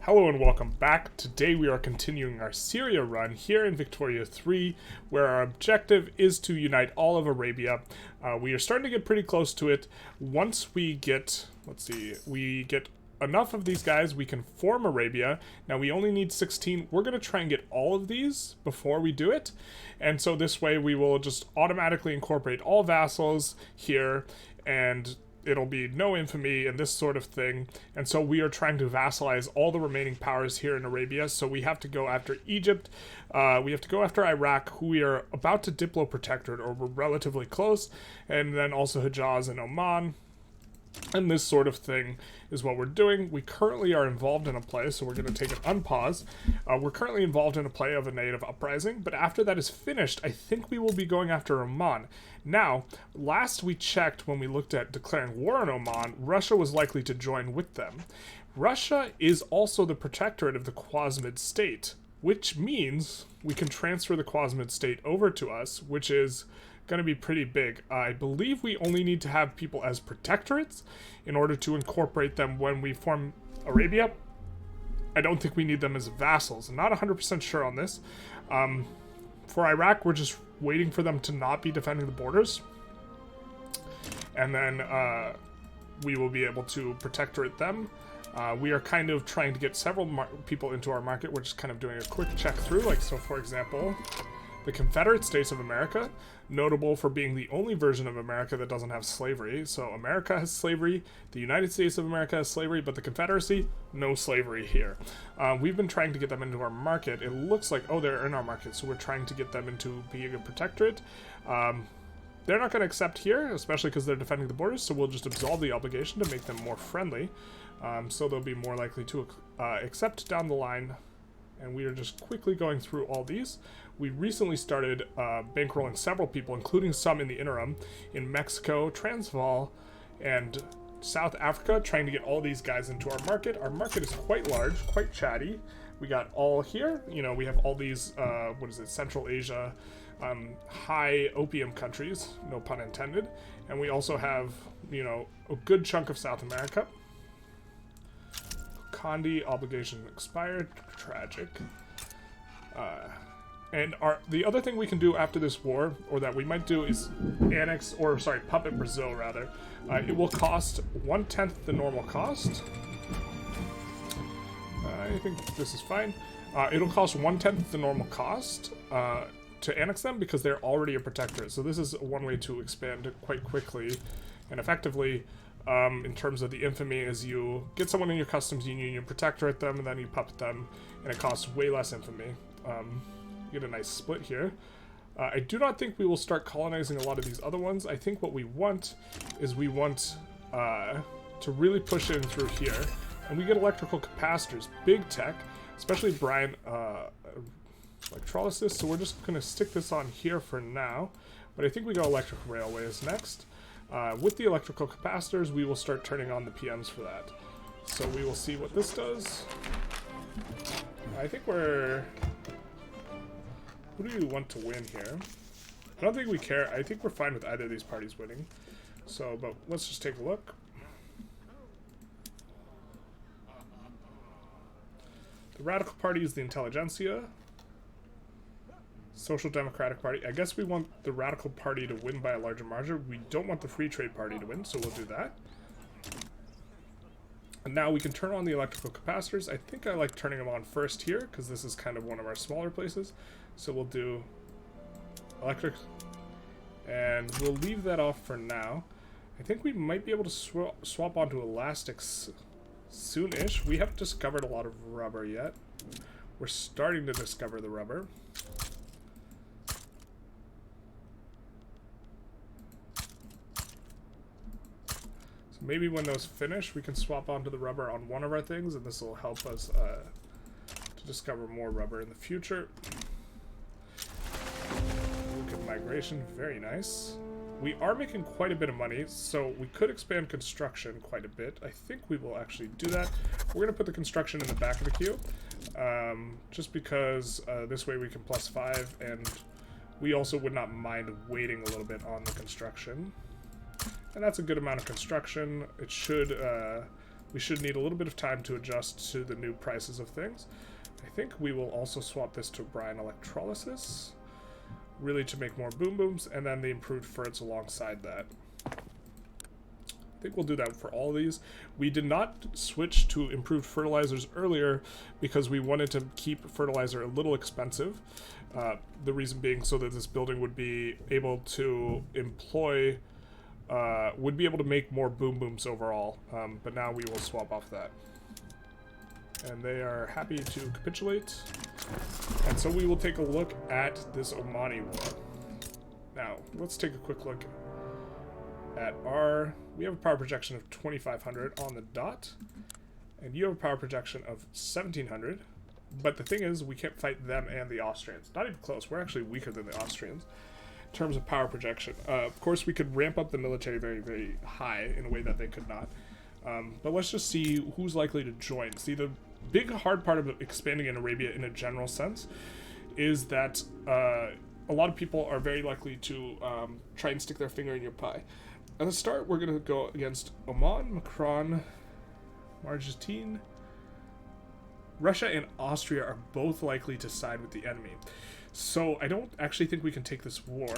Hello and welcome back. Today we are continuing our Syria run here in Victoria 3, where our objective is to unite all of Arabia. We are starting to get pretty close to it. Once we get, we get enough of these guys, we can form Arabia. Now we only need 16. We're going to try and get all of these before we do it. And so this way we will just automatically incorporate all vassals here, and it'll be no infamy and this sort of thing. And so we are trying to vassalize all the remaining powers here in Arabia. So we have to go after Egypt. We have to go after Iraq, who we are about to diplo-protectorate, or we're relatively close. And then also Hejaz and Oman. And this sort of thing is what we're doing. We currently are involved in a play, so we're going to take an unpause. We're currently involved in a play of a native uprising, but after that is finished, I think we will be going after Oman. Now, last we checked when we looked at declaring war on Oman, Russia was likely to join with them. Russia is also the protectorate of the Quasmid state, which means we can transfer the Quasmid state over to us, which is going to be pretty big. I believe we only need to have people as protectorates in order to incorporate them when we form Arabia. I don't think we need them as vassals. I'm not 100% sure on this. For Iraq, we're just waiting for them to not be defending the borders. And then we will be able to protectorate them. We are kind of trying to get several people into our market. We're just kind of doing a quick check through. Like, so for example, the Confederate States of America, notable for being the only version of America that doesn't have slavery. So America has slavery, the United States of America has slavery, but the Confederacy, no slavery here. We've been trying to get them into our market. It looks like, oh, they're in our market, so we're trying to get them into being a protectorate. They're not going to accept here, especially because they're defending the borders, so we'll just absolve the obligation to make them more friendly. So they'll be more likely to accept down the line. And we are just quickly going through all these. We recently started bankrolling several people, including some in the interim, in Mexico, Transvaal, and South Africa, trying to get all these guys into our market. Our market is quite large, quite chatty. We got all here. You know, we have all these, Central Asia, high opium countries, no pun intended. And we also have, you know, a good chunk of South America. Condi obligation expired. Tragic. And the other thing we can do after this war, or that we might do, is puppet Brazil, rather. It will cost 1/10 the normal cost. I think this is fine. It'll cost 1/10 the normal cost to annex them, because they're already a protectorate. So this is one way to expand it quite quickly and effectively. In terms of the infamy, is you get someone in your customs union, you protectorate them, and then you puppet them, and it costs way less infamy. You get a nice split here. I do not think we will start colonizing a lot of these other ones. I think what we want is to really push in through here, and we get electrical capacitors, big tech, especially brine electrolysis, so we're just going to stick this on here for now, but I think we go electric railways next. With the electrical capacitors, we will start turning on the PMs for that. So we will see what this does. I think we're... Who do you want to win here? I don't think we care. I think we're fine with either of these parties winning. So, but let's just take a look. The Radical Party is the Intelligentsia. Social Democratic Party. I guess we want the Radical Party to win by a larger margin. We don't want the Free Trade Party to win, so we'll do that. And now we can turn on the electrical capacitors. I think I like turning them on first here, because this is kind of one of our smaller places. So we'll do electric, and we'll leave that off for now. I think we might be able to swap onto elastics soon-ish. We haven't discovered a lot of rubber yet. We're starting to discover the rubber. Maybe when those finish, we can swap onto the rubber on one of our things, and this will help us to discover more rubber in the future. Look at migration, very nice. We are making quite a bit of money, so we could expand construction quite a bit. I think we will actually do that. We're going to put the construction in the back of the queue, just because this way we can +5, and we also would not mind waiting a little bit on the construction. And that's a good amount of construction. It should We should need a little bit of time to adjust to the new prices of things. I think we will also swap this to brine electrolysis, really to make more boom booms, and then the improved ferts alongside that. I think we'll do that for all these. We did not switch to improved fertilizers earlier because we wanted to keep fertilizer a little expensive. The reason being so that this building would be able to employ, would be able to make more boom booms overall. But now we will swap off that. And they are happy to capitulate. And so we will take a look at this Omani war. Now, let's take a quick look at our... We have a power projection of 2,500 on the dot. And you have a power projection of 1,700. But the thing is, we can't fight them and the Austrians. Not even close. We're actually weaker than the Austrians in terms of power projection. Of course, we could ramp up the military very, very high in a way that they could not. But let's just see who's likely to join. See, the big hard part of expanding in Arabia in a general sense is that a lot of people are very likely to try and stick their finger in your pie. At the start, we're going to go against Oman, Macron, Margentine. Russia and Austria are both likely to side with the enemy. So I don't actually think we can take this war.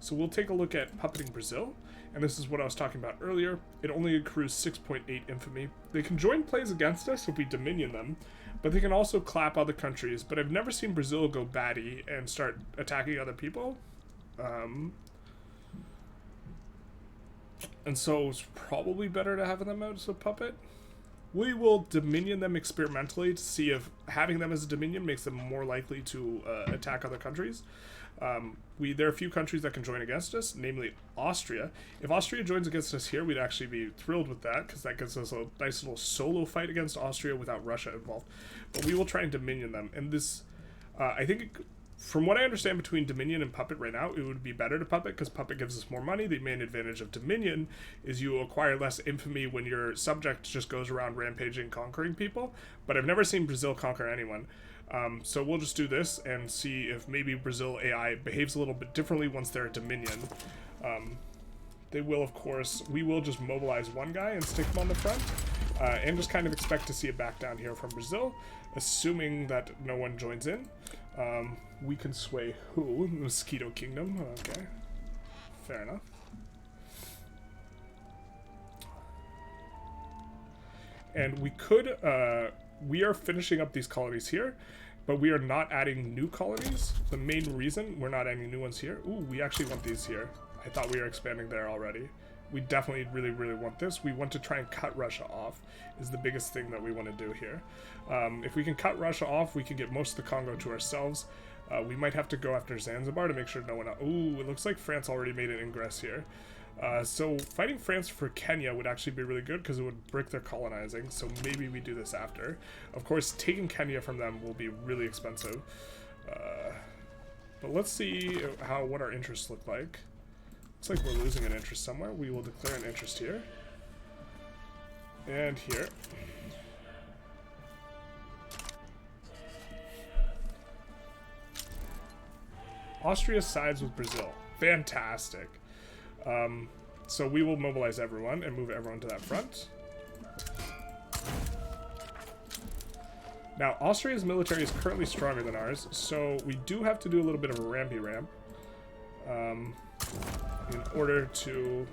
So we'll take a look at puppeting Brazil. And this is what I was talking about earlier. It only accrues 6.8 infamy. They can join plays against us if we dominion them, but they can also clap other countries. But I've never seen Brazil go batty and start attacking other people. And so it's probably better to have them out as a puppet. We will dominion them experimentally to see if having them as a dominion makes them more likely to attack other countries. There are a few countries that can join against us, namely Austria. If Austria joins against us here, we'd actually be thrilled with that, because that gives us a nice little solo fight against Austria without Russia involved. But we will try and dominion them. And this, I think, from what I understand between Dominion and Puppet right now, it would be better to Puppet, because Puppet gives us more money. The main advantage of Dominion is you acquire less infamy when your subject just goes around rampaging, conquering people. But I've never seen Brazil conquer anyone. So we'll just do this and see if maybe Brazil AI behaves a little bit differently once they're a Dominion. They will, of course, we will just mobilize one guy and stick him on the front, and just kind of expect to see a back down here from Brazil, assuming that no one joins in. We can sway who? The Mosquito Kingdom. Okay. Fair enough. And we could, we are finishing up these colonies here, but we are not adding new colonies. The main reason we're not adding new ones here, ooh, we actually want these here. I thought we were expanding there already. We definitely really, really want this. We want to try and cut Russia off is the biggest thing that we want to do here. If we can cut Russia off, we can get most of the Congo to ourselves. We might have to go after Zanzibar to make sure no one... Ooh, it looks like France already made an ingress here. So fighting France for Kenya would actually be really good because it would break their colonizing, so maybe we do this after. Of course, taking Kenya from them will be really expensive. But let's see what our interests look like. Looks like we're losing an interest somewhere. We will declare an interest here. And here. Austria sides with Brazil. Fantastic. So we will mobilize everyone and move everyone to that front. Now, Austria's military is currently stronger than ours, so we do have to do a little bit of a rampy ramp in order to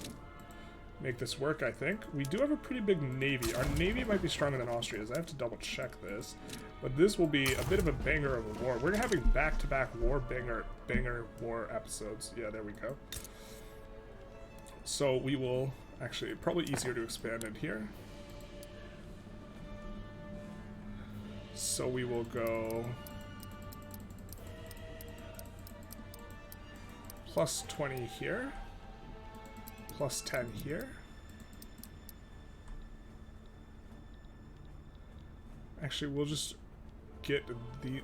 make this work, I think. We do have a pretty big navy. Our navy might be stronger than Austria's. I have to double check this. But this will be a bit of a banger of a war. We're having back-to-back banger war episodes. Yeah, there we go. So we will actually, probably easier to expand in here. So we will go plus 20 here, plus 10 here. Actually, we'll just get the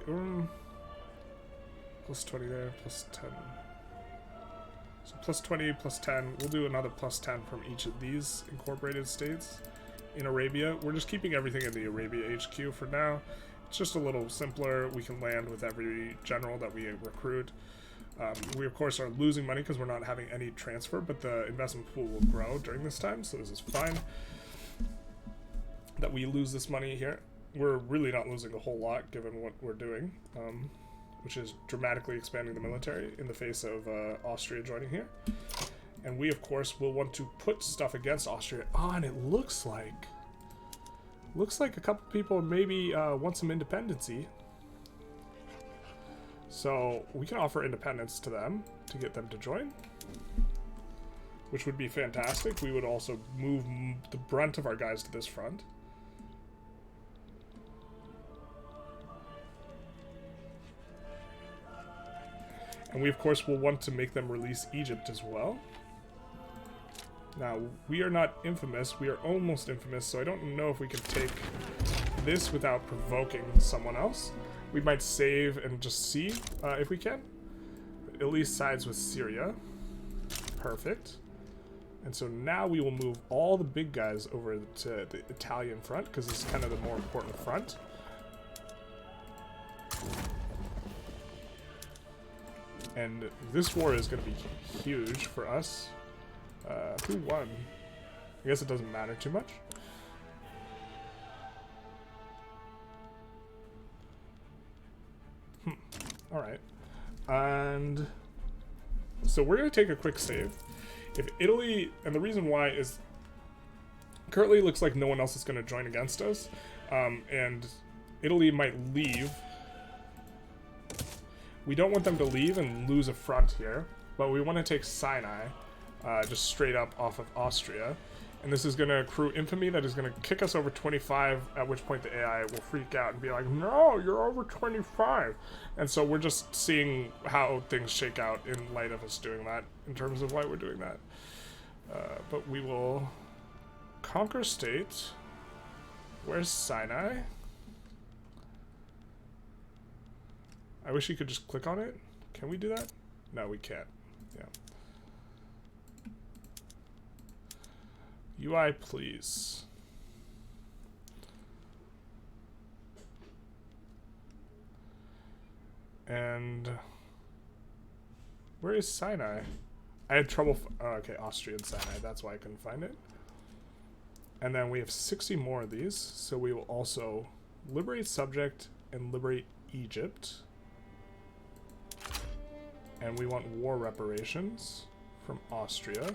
plus 20 there, plus 10. So plus 20, plus 10. We'll do another plus 10 from each of these incorporated states in Arabia. We're just keeping everything in the Arabia HQ for now. It's just a little simpler. We can land with every general that we recruit. We, of course, are losing money because we're not having any transfer, but the investment pool will grow during this time, so this is fine. that we lose this money here. We're really not losing a whole lot given what we're doing, which is dramatically expanding the military in the face of Austria joining here. And we, of course, will want to put stuff against Austria. Oh, and it looks like a couple people maybe want some independency. So we can offer independence to them to get them to join, which would be fantastic. We would also move the brunt of our guys to this front. And we, of course, will want to make them release Egypt as well. Now, we are not infamous. We are almost infamous, so I don't know if we can take this without provoking someone else. We might save and just see if we can. At least sides with Syria. Perfect. And so now we will move all the big guys over to the Italian front, because it's kind of the more important front. And this war is going to be huge for us. Who won? I guess it doesn't matter too much. Alright. And so we're going to take a quick save. If Italy, and the reason why is currently it looks like no one else is going to join against us, and Italy might leave. We don't want them to leave and lose a front here, but we want to take Sinai just straight up off of Austria. And this is going to accrue infamy that is going to kick us over 25, at which point the AI will freak out and be like, no, you're over 25. And so we're just seeing how things shake out in light of us doing that, in terms of why we're doing that. But we will conquer state. Where's Sinai? I wish you could just click on it. Can we do that? No, we can't. Yeah. UI, please. And where is Sinai? I had trouble. Oh, okay, Austrian Sinai. That's why I couldn't find it. And then we have 60 more of these. So we will also liberate subject and liberate Egypt. And we want war reparations from Austria.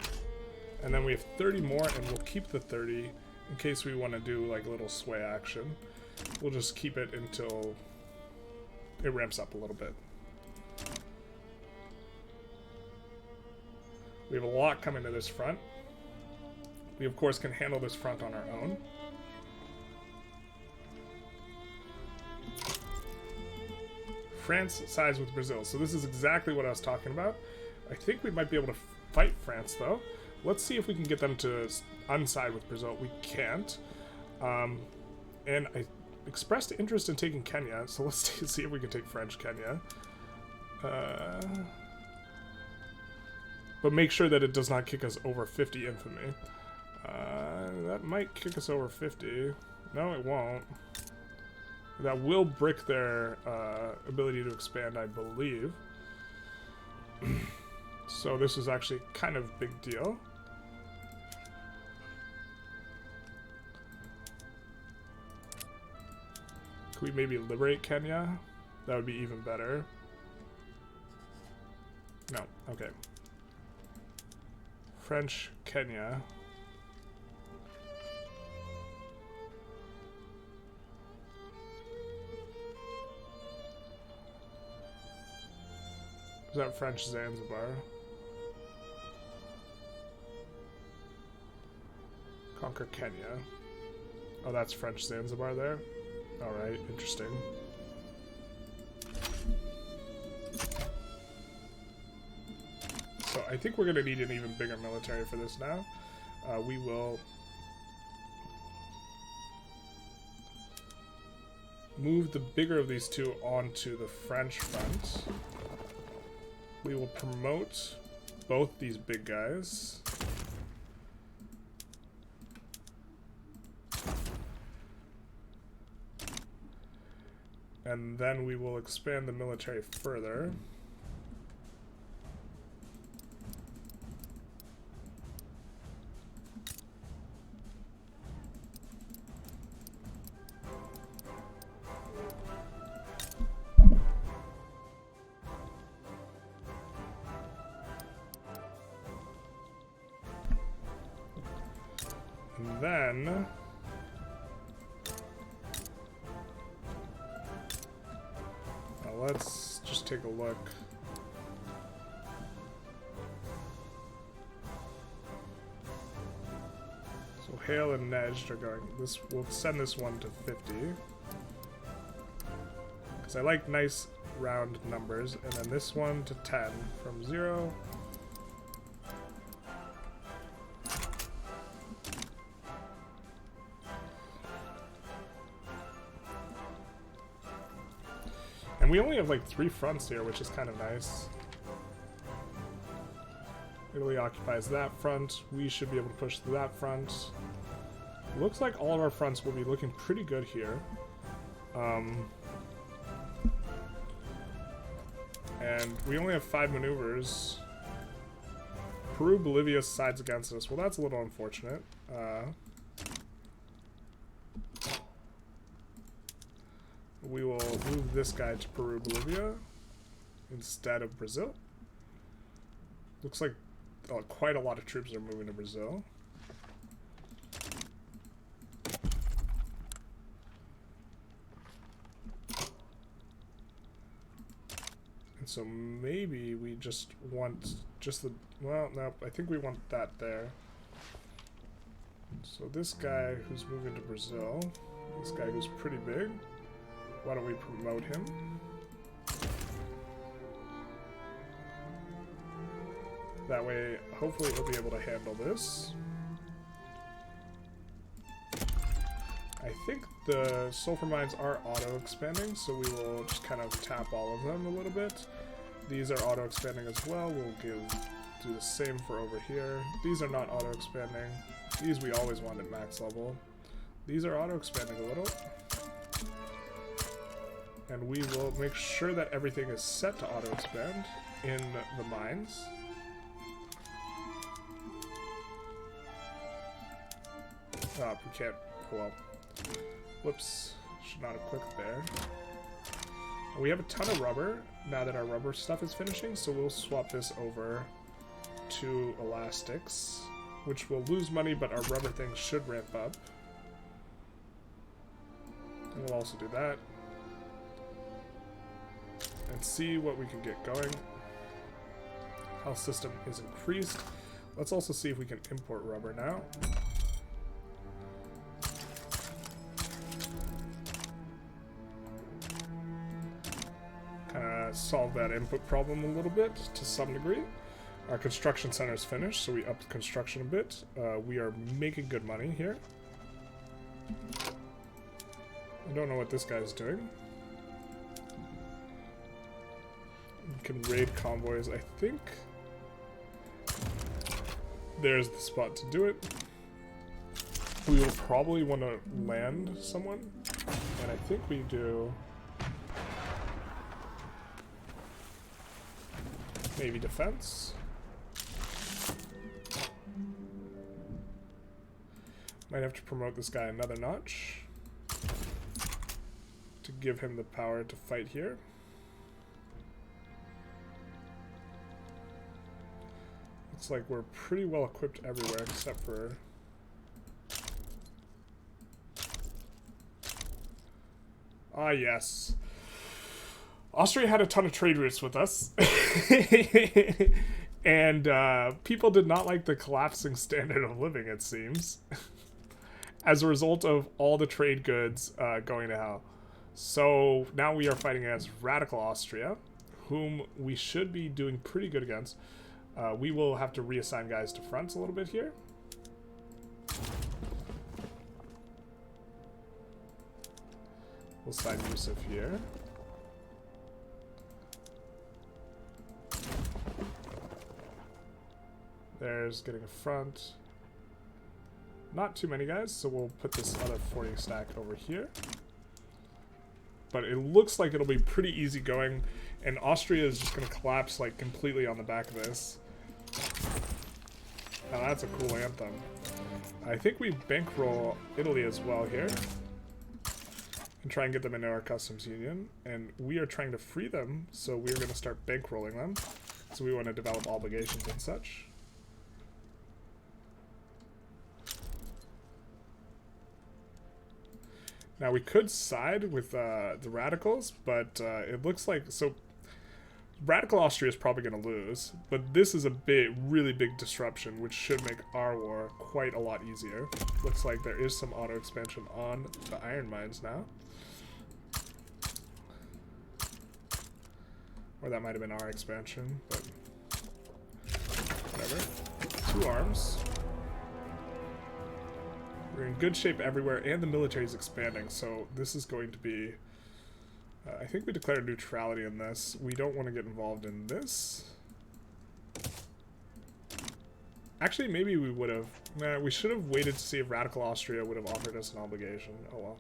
And then we have 30 more, and we'll keep the 30 in case we want to do like a little sway action. We'll just keep it until it ramps up a little bit. We have a lot coming to this front. We, of course, can handle this front on our own. France sides with Brazil. So this is exactly what I was talking about. I think we might be able to fight France, though. Let's see if we can get them to unside with Brazil. We can't. And I expressed interest in taking Kenya, so let's see if we can take French Kenya. But make sure that it does not kick us over 50 infamy. That might kick us over 50. No, it won't. That will brick their ability to expand, I believe. So this is actually kind of a big deal. Could we maybe liberate Kenya? That would be even better. No, okay. French Kenya. Is that French Zanzibar? Conquer Kenya. Oh, that's French Zanzibar there? Alright, interesting. So I think we're going to need an even bigger military for this now. We will move the bigger of these two onto the French front. We will promote both these big guys. And then we will expand the military further. then let's just take a look. So Hale and Nejd are going. This we'll send this one to 50 because I like nice round numbers, and then this one to 10 from 0. And we only have like 3 fronts here, which is kind of nice. Italy occupies that front. We should be able to push that front. Looks like all of our fronts will be looking pretty good here. And we only have 5 maneuvers. Peru, Bolivia sides against us. Well, that's a little unfortunate. We will move this guy to Peru, Bolivia instead of Brazil. Looks like quite a lot of troops are moving to Brazil. And so maybe we just want just the, well, no, I think we want that there. So this guy who's moving to Brazil, this guy who's pretty big, why don't we promote him? That way, hopefully he'll be able to handle this. I think the sulfur mines are auto-expanding, so we will just kind of tap all of them a little bit. These are auto-expanding as well. We'll do the same for over here. These are not auto-expanding. These we always want at max level. These are auto-expanding a little. And we will make sure that everything is set to auto-expand in the mines. We can't, well, whoops, should not have clicked there. And we have a ton of rubber now that our rubber stuff is finishing, so we'll swap this over to elastics, which will lose money, but our rubber things should ramp up. And we'll also do that. And see what we can get going. Health system is increased. Let's also see if we can import rubber now. Kind of solve that input problem a little bit to some degree. Our construction center is finished, so we upped construction a bit. We are making good money here. I don't know what this guy's doing. Can raid convoys, I think. There's the spot to do it. We will probably want to land someone, and I think we do maybe defense. Might have to promote this guy another notch to give him the power to fight here. Looks like we're pretty well equipped everywhere except for... Ah, yes. Austria had a ton of trade routes with us. And people did not like the collapsing standard of living, it seems. As a result of all the trade goods going to hell. So now we are fighting against Radical Austria, whom we should be doing pretty good against. We will have to reassign guys to fronts a little bit here. We'll assign Yusuf here. There's getting a front. Not too many guys, so we'll put this other 40 stack over here. But it looks like it'll be pretty easy going, and Austria is just going to collapse like completely on the back of this. Now that's a cool anthem. I think we bankroll Italy as well here. And try and get them into our customs union. And we are trying to free them, so we're going to start bankrolling them. So we want to develop obligations and such. Now we could side with the radicals, but it looks like so. Radical Austria is probably going to lose, but this is a really big disruption, which should make our war quite a lot easier. Looks like there is some auto expansion on the iron mines now. Or that might have been our expansion, but whatever. 2 arms. We're in good shape everywhere, and the military is expanding, so this is going to be... I think we declared neutrality in this. We don't want to get involved in this. Actually, maybe we would have. Nah, we should have waited to see if Radical Austria would have offered us an obligation. Oh well.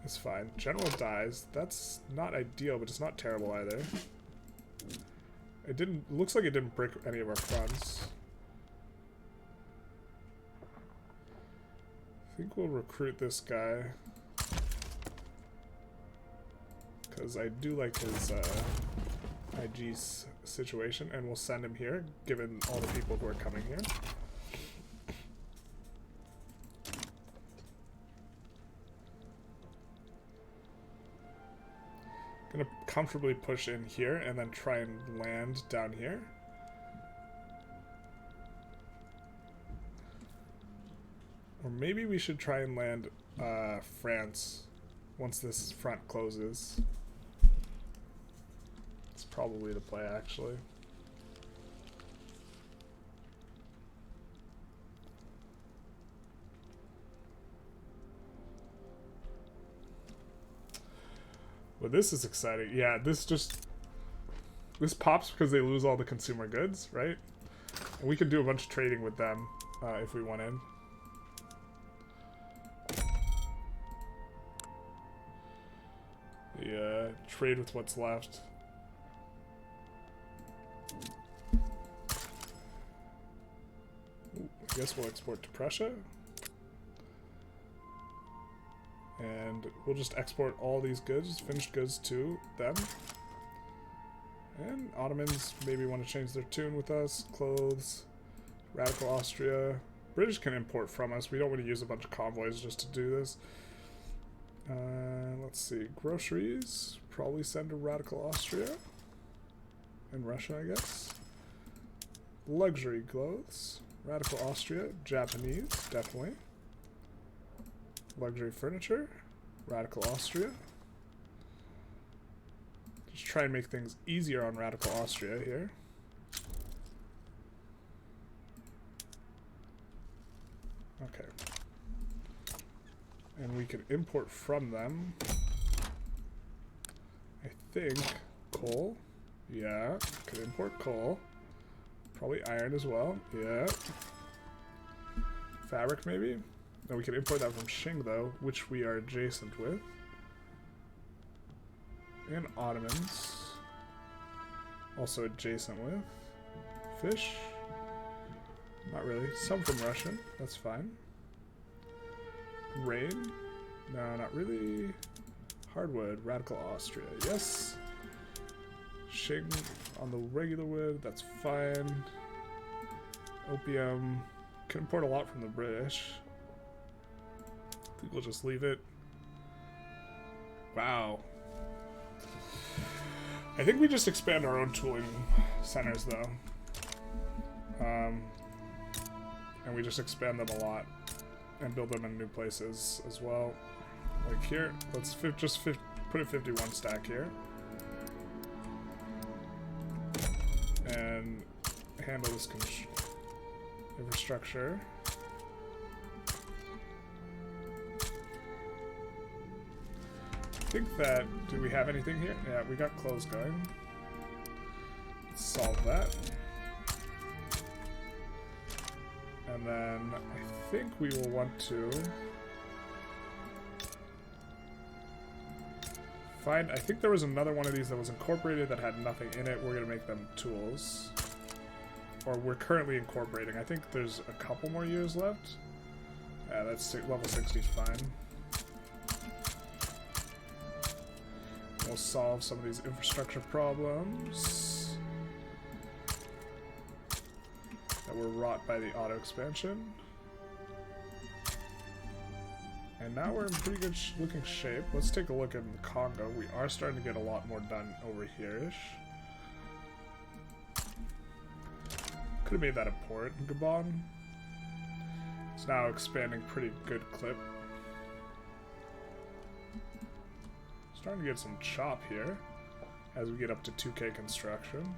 It's fine. General dies. That's not ideal, but it's not terrible either. It didn't... Looks like it didn't break any of our fronts. I think we'll recruit this guy. Because I do like his IG situation, and we'll send him here, given all the people who are coming here. Gonna comfortably push in here, and then try and land down here. Or maybe we should try and land France once this front closes. Probably the play, actually. Well, this is exciting. Yeah, this pops because they lose all the consumer goods, right? And we can do a bunch of trading with them if we want in. Yeah, trade with what's left. I guess we'll export to Prussia. And we'll just export all these goods, finished goods, to them. And Ottomans maybe want to change their tune with us. Clothes. Radical Austria. British can import from us. We don't want to use a bunch of convoys just to do this. Let's see. Groceries. Probably send to Radical Austria. And Russia, I guess. Luxury clothes. Radical Austria. Japanese, definitely. Luxury furniture. Radical Austria. Just try and make things easier on Radical Austria here. Okay. And we can import from them, I think, coal. Yeah, could import coal. Probably iron as well. Yeah. Fabric, maybe? No, we can import that from Qing, though, which we are adjacent with. And Ottomans. Also adjacent with. Fish. Not really. Some from Russian. That's fine. Grain. No, not really. Hardwood. Radical Austria. Yes. Qing on the regular wood. That's fine. Opium. Can import a lot from the British. I think we'll just leave it. Wow. I think we just expand our own tooling centers, though. And we just expand them a lot. And build them in new places as well. Like here, let's put a 51 stack here. And handle this infrastructure. I think that, do we have anything here? Yeah, we got clothes going. Let's solve that. And then I think we will want to find, I think there was another one of these that was incorporated that had nothing in it. We're going to make them tools. Or we're currently incorporating. I think there's a couple more years left. Yeah, that's level 60 is fine. We'll solve some of these infrastructure problems that were wrought by the auto expansion. And And now we're in pretty good looking shape. Let's take a look at the Congo. We are starting to get a lot more done over here-ish. Could have made that a port in Gabon. It's now expanding pretty good clip. Starting to get some chop here as we get up to 2K construction.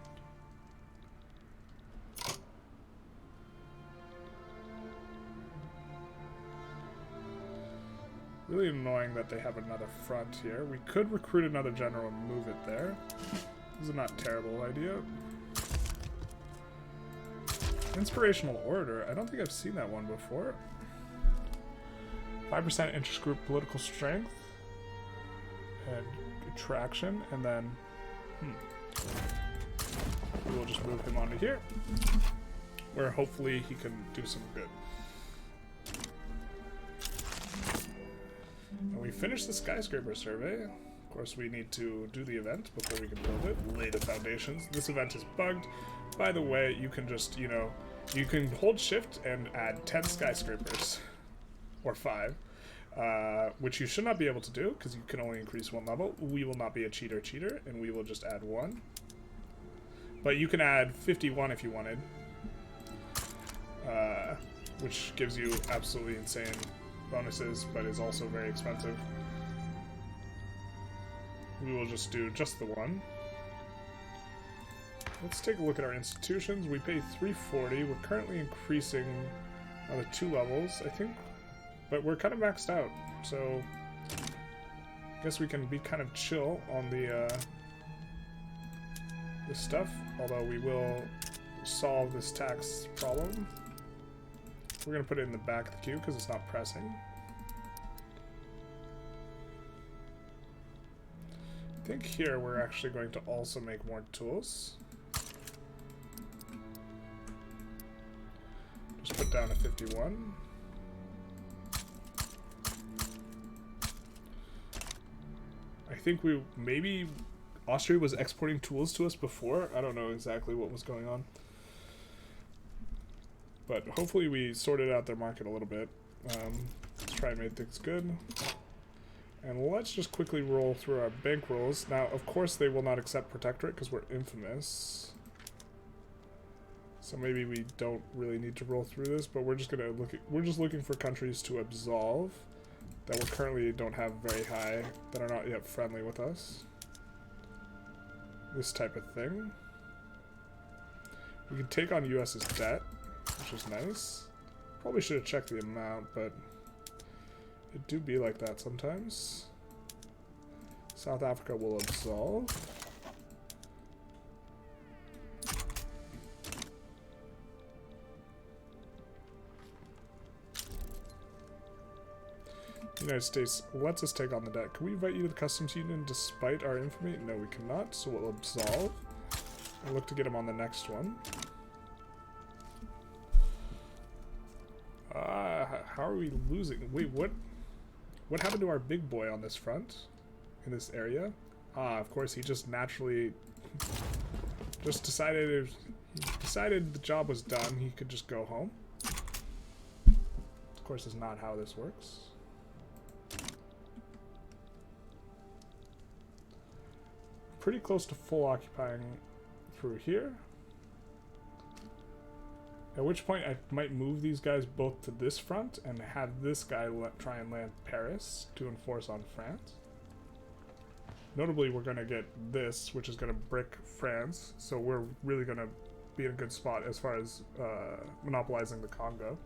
Really annoying that they have another front here. We could recruit another general and move it there. This is not a terrible idea. Inspirational Orator. I don't think I've seen that one before. 5% interest group political strength. And attraction. And then... we will just move him onto here. Where hopefully he can do some good. And we finished the skyscraper survey. Of course, we need to do the event before we can build it. Lay the foundations. This event is bugged. By the way, you can just, you know, you can hold shift and add 10 skyscrapers. Or 5. Which you should not be able to do, because you can only increase 1 level. We will not be a cheater, and we will just add 1. But you can add 51 if you wanted. Which gives you absolutely insane bonuses, but is also very expensive. We will just do just the 1. Let's take a look at our institutions. We pay 340. We're currently increasing another 2 levels, I think, but we're kind of maxed out. So I guess we can be kind of chill on the this stuff. Although we will solve this tax problem. We're gonna put it in the back of the queue because it's not pressing. I think here we're actually going to also make more tools. Just put down a 51. I think maybe Austria was exporting tools to us before. I don't know exactly what was going on. But hopefully we sorted out their market a little bit. Let's try and make things good. And let's just quickly roll through our bankrolls. Now, of course, they will not accept protectorate because we're infamous. So maybe we don't really need to roll through this, but we're just gonna we're just looking for countries to absolve that we currently don't have very high, that are not yet friendly with us. This type of thing. We can take on US's debt, which is nice. Probably should have checked the amount, but it do be like that sometimes. South Africa will absolve. The United States lets us take on the debt. Can we invite you to the customs union despite our infamy? No, we cannot, so we'll absolve. And look to get him on the next one. How are we losing? Wait, what happened to our big boy on this front? In this area? Of course, he just naturally just decided the job was done. He could just go home. Of course, that's not how this works. Pretty close to full occupying through here. At which point I might move these guys both to this front and have this guy try and land Paris to enforce on France. Notably, we're going to get this, which is going to brick France, so we're really going to be in a good spot as far as monopolizing the Congo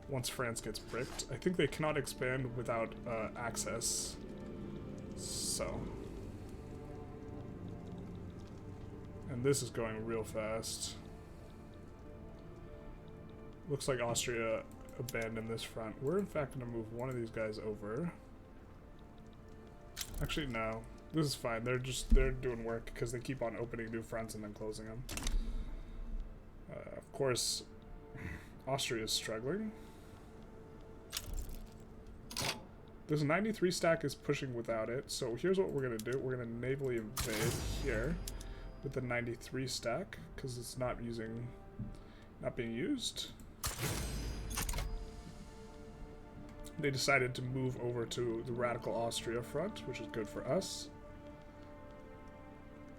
once France gets bricked. I think they cannot expand without access, so... And this is going real fast. Looks like Austria abandoned this front. We're in fact going to move one of these guys over. Actually, no. This is fine. They're doing work because they keep on opening new fronts and then closing them. Of course, Austria is struggling. This 93 stack is pushing without it. So here's what we're going to do. We're going to navally invade here with the 93 stack because it's not being used. They decided to move over to the radical Austria front, which is good for us.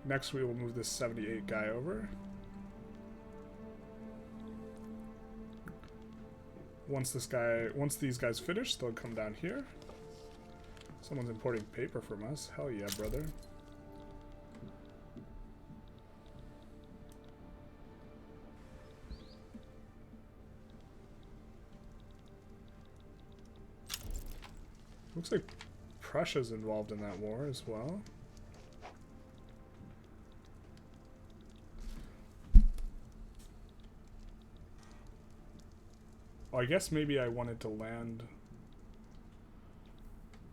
Next, we will move this 78 guy over. Once these guys finish, they'll come down here. Someone's importing paper from us. Hell yeah, brother. Looks like Prussia's involved in that war as well. Well, I guess maybe I wanted to land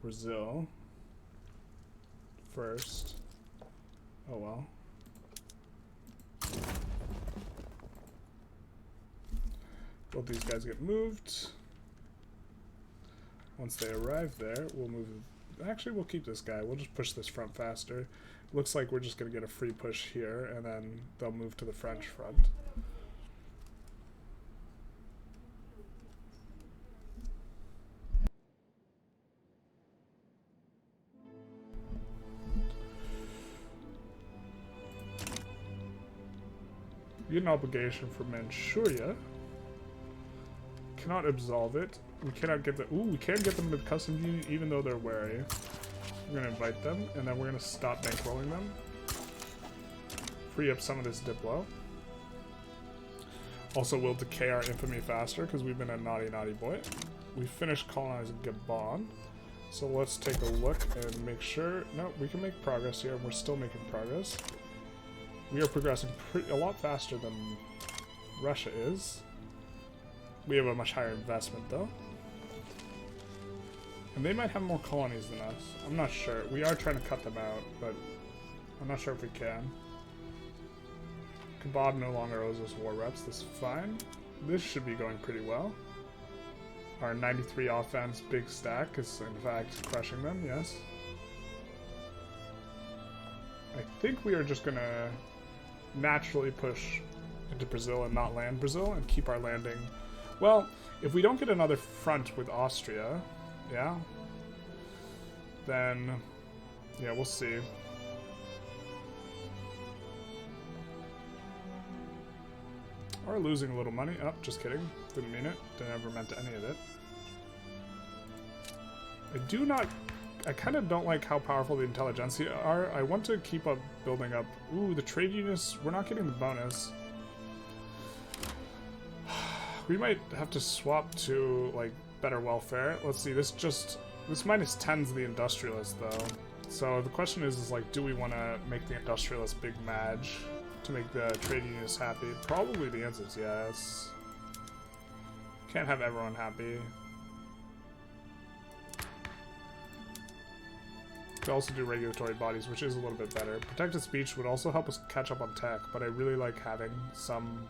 Brazil first. Oh well. Both these guys get moved. Once they arrive there, we'll move... Actually, we'll keep this guy. We'll just push this front faster. Looks like we're just going to get a free push here, and then they'll move to the French front. We get an obligation for Manchuria. Cannot absolve it. We cannot get the... Ooh, we can get them with customs union even though they're wary. We're going to invite them, and then we're going to stop bankrolling them. Free up some of this diplo. Also, we'll decay our infamy faster because we've been a naughty, naughty boy. We finished colonizing Gabon. So let's take a look and make sure... No, we can make progress here, and we're still making progress. We are progressing a lot faster than Russia is. We have a much higher investment, though. And they might have more colonies than us. I'm not sure. We are trying to cut them out, but I'm not sure if we can. Kebab no longer owes us war reps. This is fine. This should be going pretty well. Our 93 offense big stack is, in fact, crushing them, yes. I think we are just going to naturally push into Brazil and not land Brazil and keep our landing... Well, if we don't get another front with Austria, yeah, then, yeah, we'll see. We're losing a little money. Oh, just kidding. Didn't mean it. Never meant any of it. I kind of don't like how powerful the Intelligentsia are. I want to keep up building up. Ooh, the trade unionists, we're not getting the bonus. We might have to swap to, like, better welfare. Let's see, this minus 10's the Industrialists, though. So the question is like, do we want to make the Industrialists big madge to make the trade unionists happy? Probably the answer is yes. Can't have everyone happy. Could also do regulatory bodies, which is a little bit better. Protected speech would also help us catch up on tech, but I really like having some...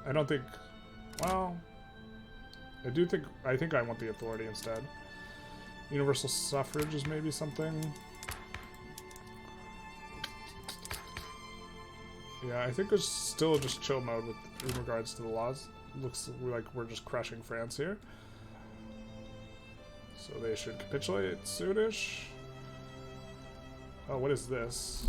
I don't think... Well, I think I want the authority instead. Universal suffrage is maybe something. Yeah, I think there's still just chill mode in regards to the laws. Looks like we're just crushing France here. So they should capitulate soonish. Oh, what is this?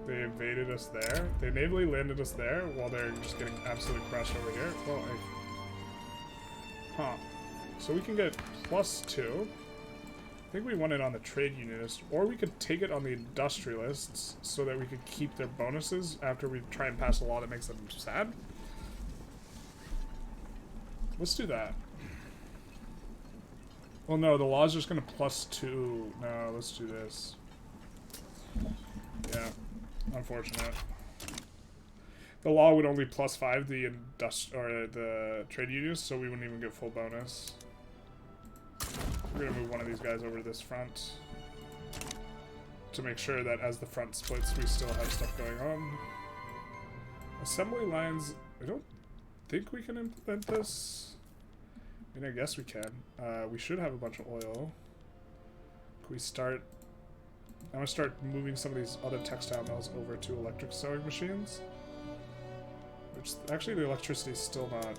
They invaded us there. They navally landed us there while they're just getting absolutely crushed over here. Well, Huh. So we can get +2. I think we want it on the trade unionists, or we could take it on the industrialists so that we could keep their bonuses after we try and pass a law that makes them sad. Let's do that. Well, no, the law's just going to +2. No, let's do this. Yeah, unfortunate. The law would only +5 the trade unions, so we wouldn't even get full bonus. We're going to move one of these guys over to this front to make sure that as the front splits, we still have stuff going on. Assembly lines, I don't think we can implement this. I mean, I guess we can. We should have a bunch of oil. Can we start... I'm going to start moving some of these other textile mills over to electric sewing machines. Oops, actually the electricity's still not.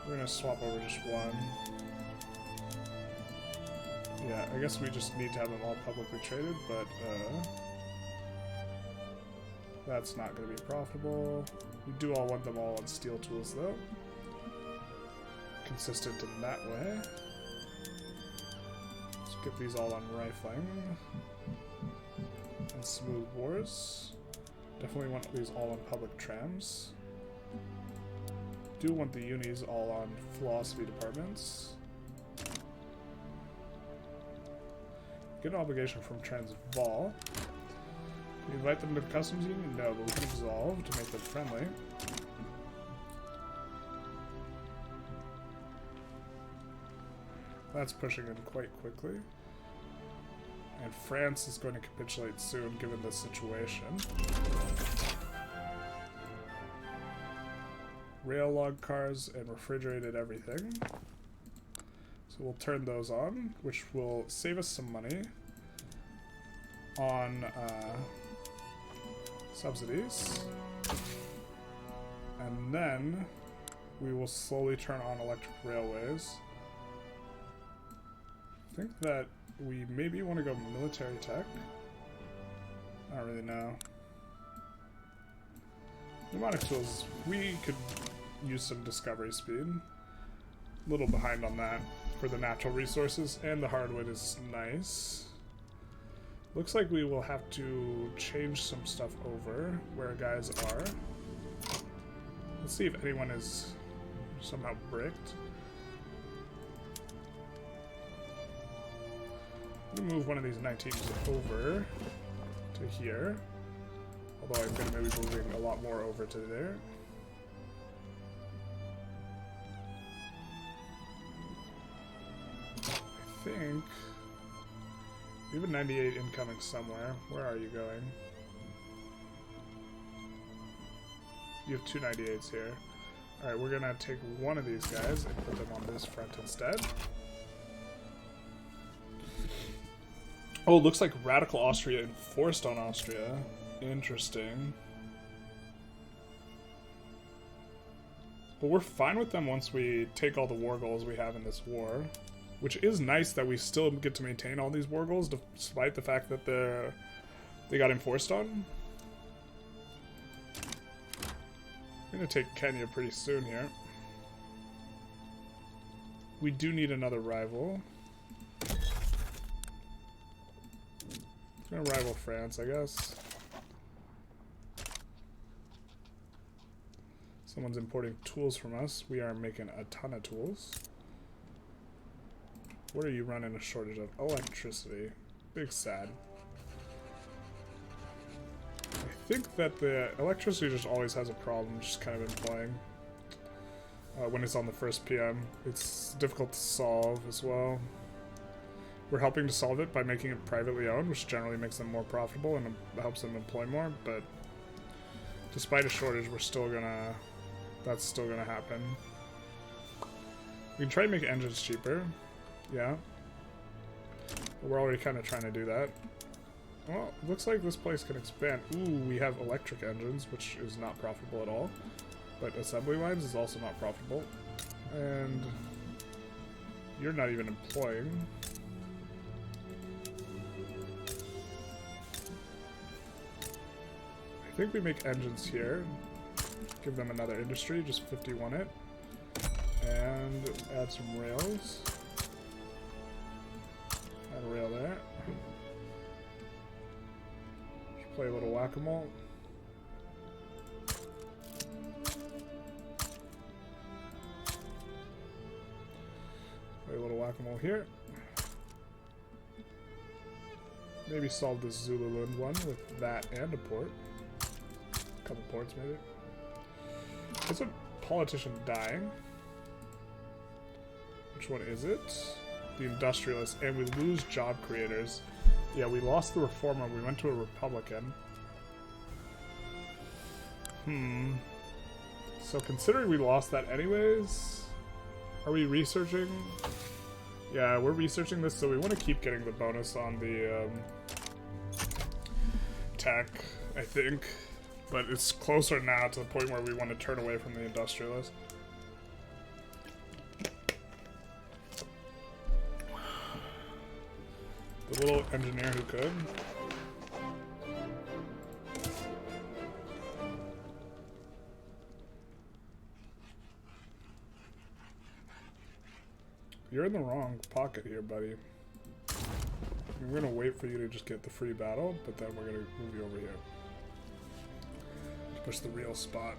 We're gonna swap over just one. Yeah, I guess we just need to have them all publicly traded, but that's not gonna be profitable. We do all want them all on steel tools though. Consistent in that way. Let's get these all on rifling. And smooth wars. Definitely want these all on public trams. Do want the unis all on philosophy departments. Get an obligation from Transvaal. Can we invite them to the customs union? No, but we can dissolve to make them friendly. That's pushing in quite quickly. And France is going to capitulate soon, given the situation. Rail log cars and refrigerated everything. So we'll turn those on, which will save us some money on subsidies. And then we will slowly turn on electric railways. I think that we maybe want to go military tech. I don't really know. Mnemonic tools, we could use some discovery speed. A little behind on that for the natural resources, and the hardwood is nice. Looks like we will have to change some stuff over where guys are. Let's see if anyone is somehow bricked. I'm gonna move one of these 19s over to here. Although I'm gonna be moving a lot more over to there. I think we have a 98 incoming somewhere. Where are you going? You have two 98s here. Alright, we're gonna take one of these guys and put them on this front instead. Oh, it looks like Radical Austria enforced on Austria. Interesting. But we're fine with them once we take all the war goals we have in this war. Which is nice that we still get to maintain all these war goals despite the fact that they got enforced on. I'm gonna take Kenya pretty soon here. We do need another rival. It's gonna rival France, I guess. Someone's importing tools from us. We are making a ton of tools. What are you running a shortage of? Electricity. Big sad. I think that the electricity just always has a problem, just kind of employing. When it's on the first PM. It's difficult to solve as well. We're helping to solve it by making it privately owned, which generally makes them more profitable and helps them employ more, but despite a shortage, we're still gonna... That's still gonna happen. We can try to make engines cheaper. Yeah. But we're already kind of trying to do that. Well, it looks like this place can expand. Ooh, we have electric engines, which is not profitable at all. But assembly lines is also not profitable. And you're not even employing. I think we make engines here. Give them another industry, just 51 it. And add some rails. Add a rail there. Just play a little whack-a-mole. Play a little whack-a-mole here. Maybe solve this Zululand one with that and a port. A couple ports, maybe. There's a politician dying. Which one is it? The Industrialists. And we lose job creators. Yeah, we lost the Reformer. We went to a Republican. So considering we lost that anyways... Are we researching? Yeah, we're researching this, so we want to keep getting the bonus on the tech, I think. But it's closer now to the point where we want to turn away from the Industrialists. The little engineer who could. You're in the wrong pocket here, buddy. We're gonna wait for you to just get the free battle, but then we're gonna move you over here. Push the real spot.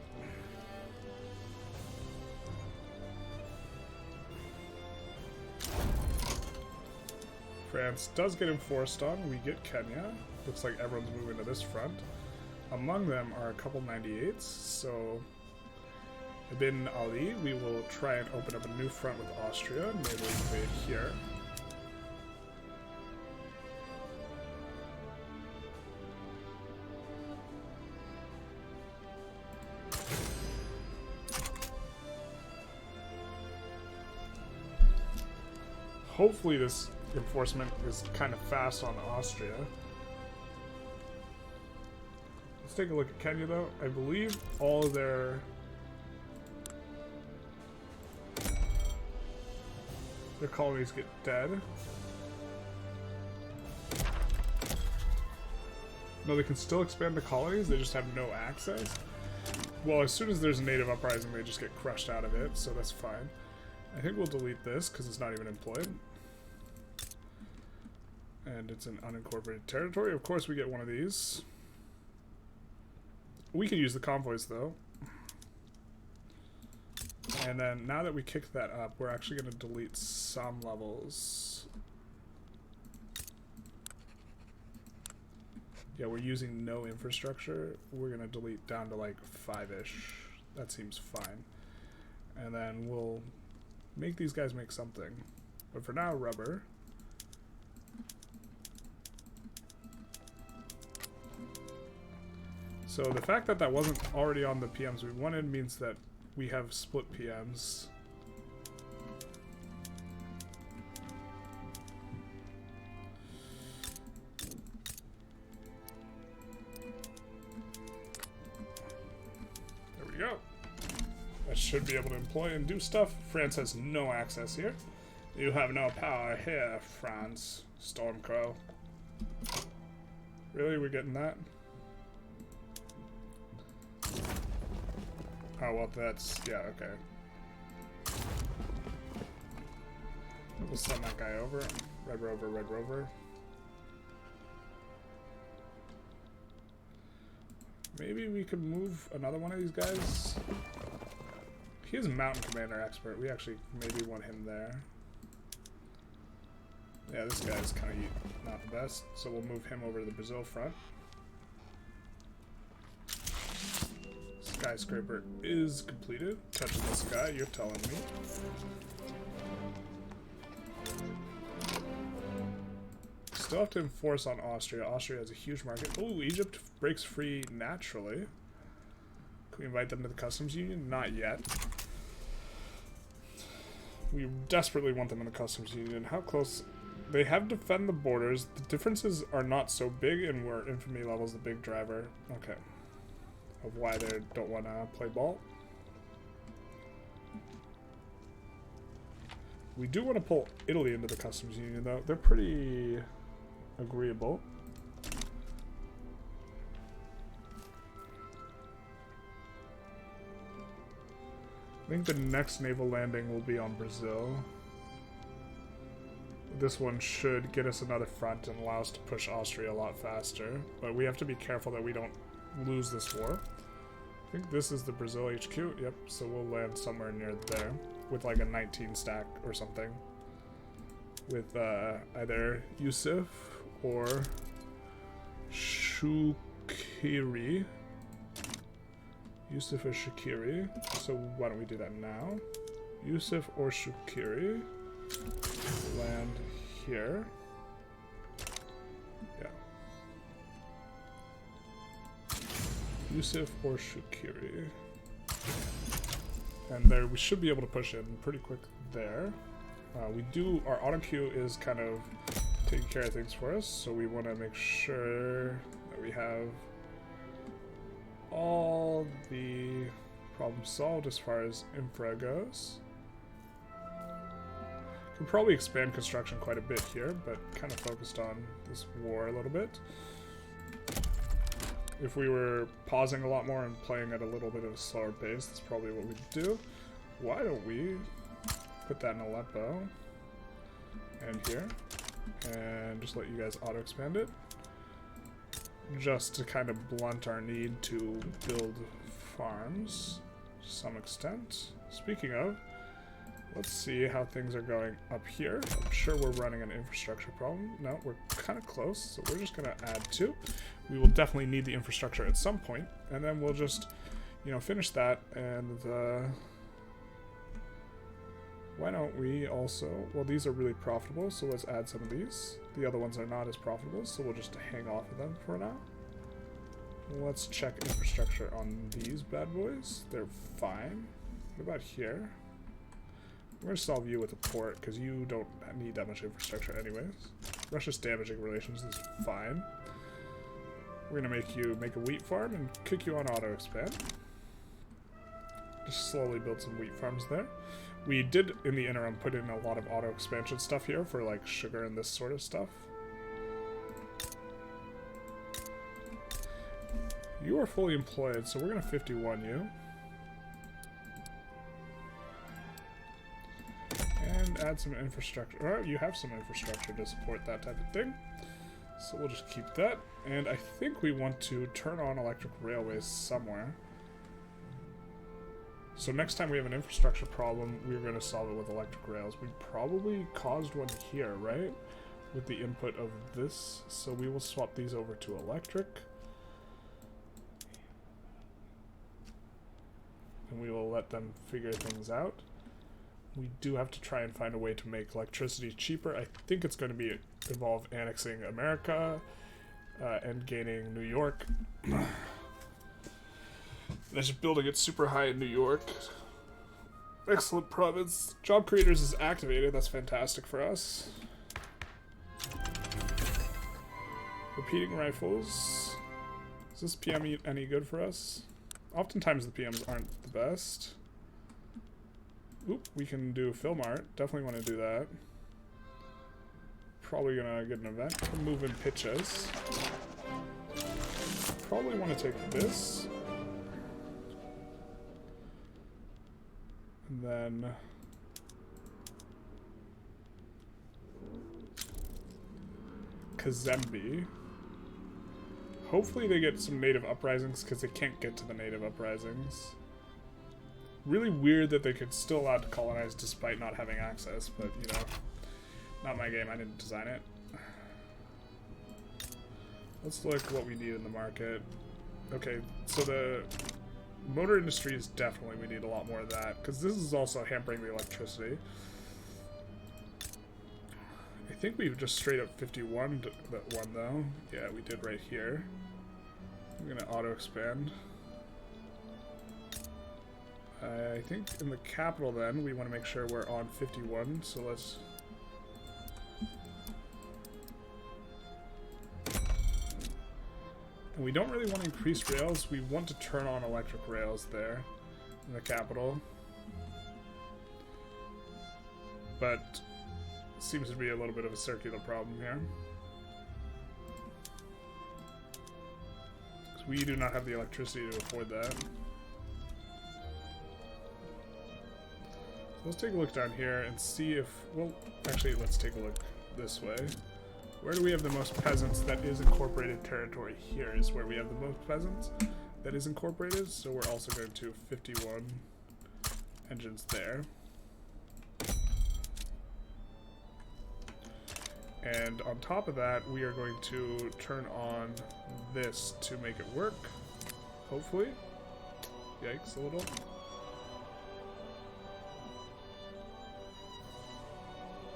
France does get enforced on. We get Kenya. Looks like everyone's moving to this front. Among them are a couple 98s, so Ibn Ali, we will try and open up a new front with Austria. Maybe we invade here. Hopefully this enforcement is kind of fast on Austria. Let's take a look at Kenya though. I believe all of their colonies get dead. No, they can still expand the colonies, they just have no access. Well, as soon as there's a native uprising, they just get crushed out of it, so that's fine. I think we'll delete this because it's not even employed. And it's an unincorporated territory. Of course we get one of these. We can use the convoys though. And then now that we kicked that up, we're actually going to delete some levels. Yeah, we're using no infrastructure. We're going to delete down to like 5-ish. That seems fine. And then we'll make these guys make something. But for now, rubber. So the fact that that wasn't already on the PMs we wanted means that we have split PMs. There we go. That should be able to employ and do stuff. France has no access here. You have no power here, France. Stormcrow. Really? We're getting that? Oh, well, that's... yeah, okay. We'll send that guy over. Red Rover, Red Rover. Maybe we could move another one of these guys. He is a mountain commander expert. We actually maybe want him there. Yeah, this guy's kind of not the best, so we'll move him over to the Brazil front. Skyscraper is completed. Touching the sky, you're telling me. Still have to enforce on Austria. Austria has a huge market. Oh, Egypt breaks free naturally. Can we invite them to the customs union? Not yet. We desperately want them in the customs union. How close? They have defend the borders. The differences are not so big, and where infamy level is the big driver. Okay. Of why they don't want to play ball. We do want to pull Italy into the customs union, though. They're pretty agreeable. I think the next naval landing will be on Brazil. This one should get us another front and allow us to push Austria a lot faster. But we have to be careful that we don't lose this war. I think this is the Brazil HQ. Yep, so we'll land somewhere near there with like a 19 stack or something. With either Yusuf or Shukiri. Yusuf or Shukiri. So why don't we do that now? Yusuf or Shukiri. Land here. Yeah. Yusuf or Shukiri. And there, we should be able to push in pretty quick there. Our auto queue is kind of taking care of things for us, so we want to make sure that we have all the problems solved as far as infra goes. Can probably expand construction quite a bit here, but kind of focused on this war a little bit. If we were pausing a lot more and playing at a little bit of a slower pace, that's probably what we'd do. Why don't we put that in Aleppo and here, and just let you guys auto-expand it, just to kind of blunt our need to build farms to some extent. Speaking of, let's see how things are going up here. I'm sure we're running an infrastructure problem. No, we're kind of close, so we're just going to add 2. We will definitely need the infrastructure at some point, and then we'll just, you know, finish that. And why don't we also, well, these are really profitable, so let's add some of these. The other ones are not as profitable, so we'll just hang off of them for now. Let's check infrastructure on these bad boys. They're fine. What about here? We're going to solve you with a port, because you don't need that much infrastructure anyways. Russia's damaging relations is fine. We're going to make you make a wheat farm and kick you on auto-expand. Just slowly build some wheat farms there. We did, in the interim, put in a lot of auto-expansion stuff here for, like, sugar and this sort of stuff. You are fully employed, so we're going to 51 you. And add some infrastructure. Oh, you have some infrastructure to support that type of thing. So we'll just keep that. And I think we want to turn on electric railways somewhere. So next time we have an infrastructure problem, we're going to solve it with electric rails. We probably caused one here, right? With the input of this. So we will swap these over to electric. And we will let them figure things out. We do have to try and find a way to make electricity cheaper. I think it's going to involve annexing America and gaining New York. They're just building it super high in New York. Excellent province. Job Creators is activated. That's fantastic for us. Repeating rifles. Is this PM any good for us? Oftentimes the PMs aren't the best. Oop, we can do film art. Definitely want to do that. Probably gonna get an event. We'll move in pitches. Probably want to take this. And then Kazembe. Hopefully they get some native uprisings, because they can't get to the native uprisings. Really weird that they could still allow to colonize despite not having access, but, you know, not my game. I didn't design it. Let's look what we need in the market. Okay, so the motor industry is definitely, we need a lot more of that, because this is also hampering the electricity. I think we've just straight up 51 that one, though. Yeah, we did right here. I'm going to auto-expand. I think in the capital, then, we want to make sure we're on 51, so let's... And we don't really want to increase rails, we want to turn on electric rails there in the capital. But it seems to be a little bit of a circular problem here. Because we do not have the electricity to afford that. Let's take a look down here and see if, well, actually, let's take a look this way. Where do we have the most peasants that is incorporated territory? Here is where we have the most peasants that is incorporated, so we're also going to 51 engines there. And on top of that, we are going to turn on this to make it work, hopefully. Yikes, a little.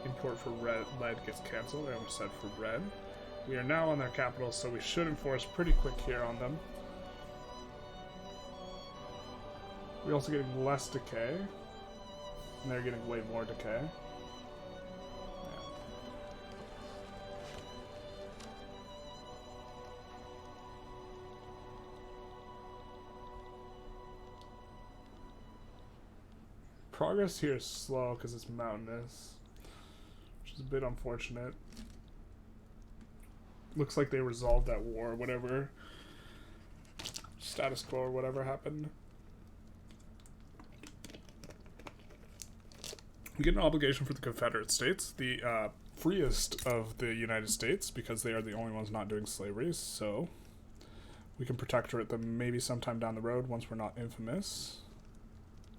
Import for lead gets cancelled. I almost said for red. We are now on their capital, so we should enforce pretty quick here on them. We're also getting less decay, and they're getting way more decay. progress here is slow because it's mountainous, which is a bit unfortunate. Looks like they resolved that war, whatever status quo or whatever happened. We get an obligation for the Confederate States, the freest of the United States, because they are the only ones not doing slavery, so we can protectorate them maybe sometime down the road once we're not infamous.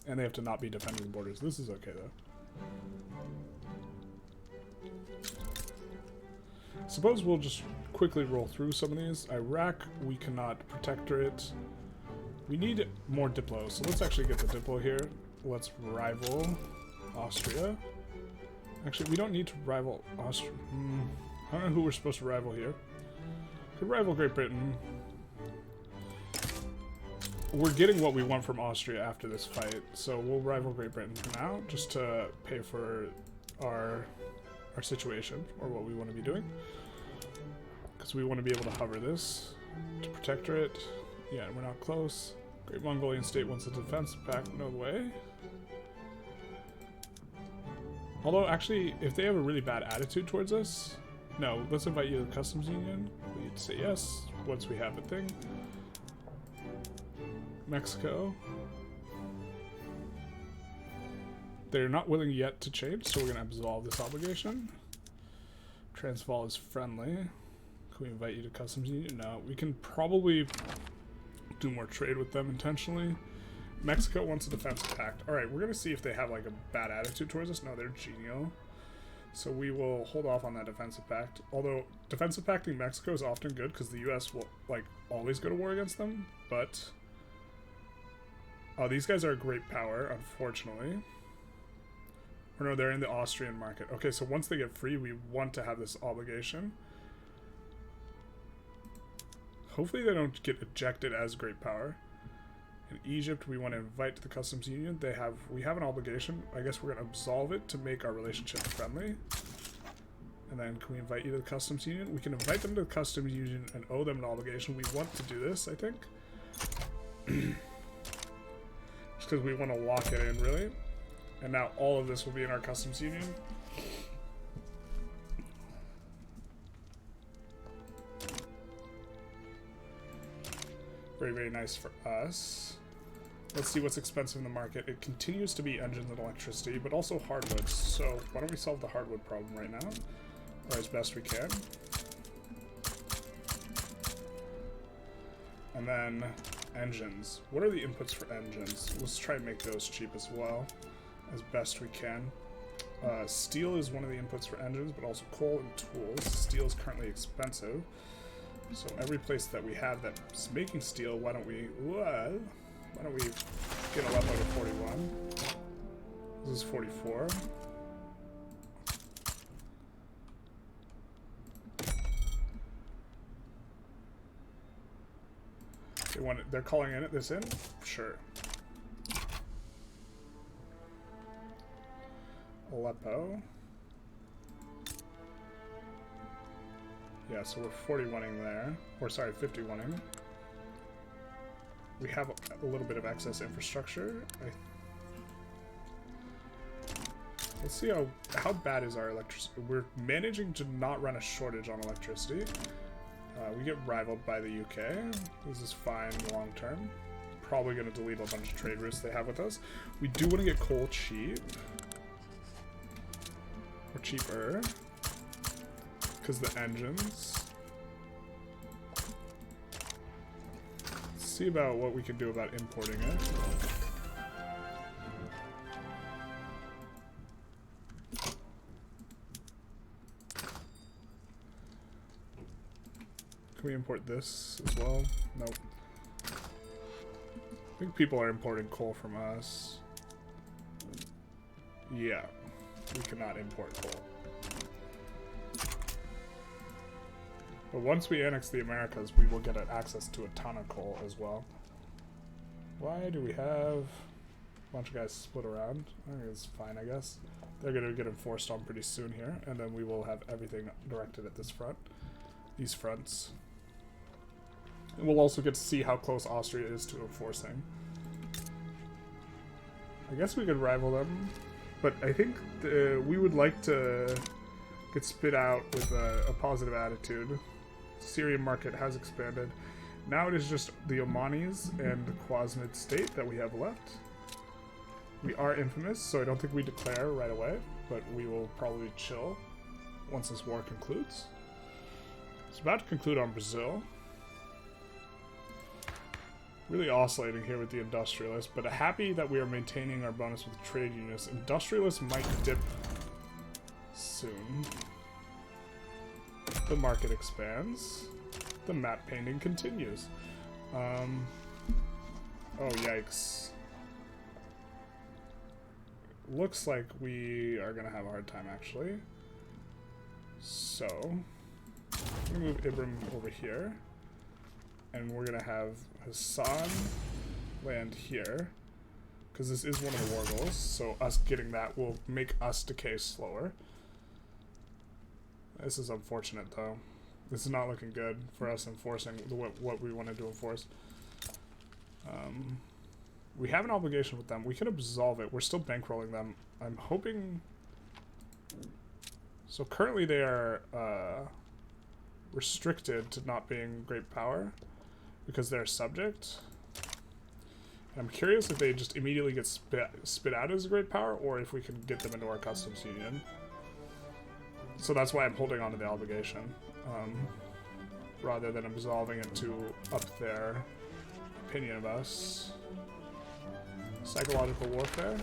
And they have to not be defending the borders. This is okay, though. Suppose we'll just quickly roll through some of these. Iraq, we cannot protectorate. We need more Diplo, so let's actually get the Diplo here. Let's rival Austria. Actually, we don't need to rival Austria. I don't know who we're supposed to rival here. Could rival Great Britain. We're getting what we want from Austria after this fight, so we'll rival Great Britain for now, just to pay for our situation, or what we want to be doing. Because we want to be able to hover this to protectorate. Yeah, we're not close. Great Mongolian state wants a defense pact. No way. Although, actually, if they have a really bad attitude towards us, no, let's invite you to the customs union. We'd say yes once we have the thing. Mexico. They're not willing yet to change, so we're going to absolve this obligation. Transvaal is friendly. Can we invite you to customs union? No. We can probably do more trade with them intentionally. Mexico wants a defense pact. Alright, we're going to see if they have like a bad attitude towards us. No, they're genial. So we will hold off on that defensive pact. Although, defensive pacting Mexico is often good because the US will like always go to war against them. But, oh, these guys are a great power, unfortunately. Or no, they're in the Austrian market. Okay, so once they get free, we want to have this obligation. Hopefully they don't get ejected as great power. In Egypt, we want to invite to the customs union. We have an obligation. I guess we're going to absolve it to make our relationship friendly. And then can we invite you to the customs union? We can invite them to the customs union and owe them an obligation. We want to do this, I think. Just because we want to lock it in, really. And now all of this will be in our customs union. Very, very nice for us. Let's see what's expensive in the market. It continues to be engines and electricity, but also hardwoods. So why don't we solve the hardwood problem right now? Or as best we can. And then engines. What are the inputs for engines? Let's try and make those cheap as well, as best we can. Steel is one of the inputs for engines, but also coal and tools. Steel is currently expensive. So every place that we have that's making steel, why don't we get a level of 41? This is 44. They're calling this in? Sure. Aleppo. Yeah, so we're 41ing there. Or sorry, 51ing. We have a little bit of excess infrastructure. Let's see how bad is our electricity. We're managing to not run a shortage on electricity. We get rivaled by the UK. This is fine long term. Probably going to delete a bunch of trade routes they have with us. We do want to get coal cheap. Or cheaper. Because the engines. Let's see about what we can do about importing it. Can we import this as well? Nope. I think people are importing coal from us. Yeah, we cannot import coal. But once we annex the Americas, we will get access to a ton of coal as well. Why do we have a bunch of guys split around? I think it's fine, I guess. They're going to get enforced on pretty soon here, and then we will have everything directed at this front. These fronts. And we'll also get to see how close Austria is to enforcing. I guess we could rival them, but I think we would like to get spit out with a positive attitude. Syrian market has expanded. Now it is just the Omanis and the Quasnid state that we have left. We are infamous, so I don't think we declare right away, but we will probably chill once this war concludes. It's about to conclude on Brazil. Really oscillating here with the Industrialists, but happy that we are maintaining our bonus with trade unionists. Industrialists might dip soon. The market expands. The map painting continues. Oh, yikes. Looks like we are going to have a hard time, actually. So, I'm going to move Ibram over here. And we're going to have Hassan land here. Because this is one of the war goals, so us getting that will make us decay slower. This is unfortunate, though. This is not looking good for us enforcing what we wanted to enforce. We have an obligation with them. We can absolve it. We're still bankrolling them. I'm hoping... So currently they are restricted to not being great power because they're subject. And I'm curious if they just immediately get spit out as a great power or if we can get them into our customs union. So that's why I'm holding on to the obligation, rather than absolving it to up their opinion of us. Psychological warfare.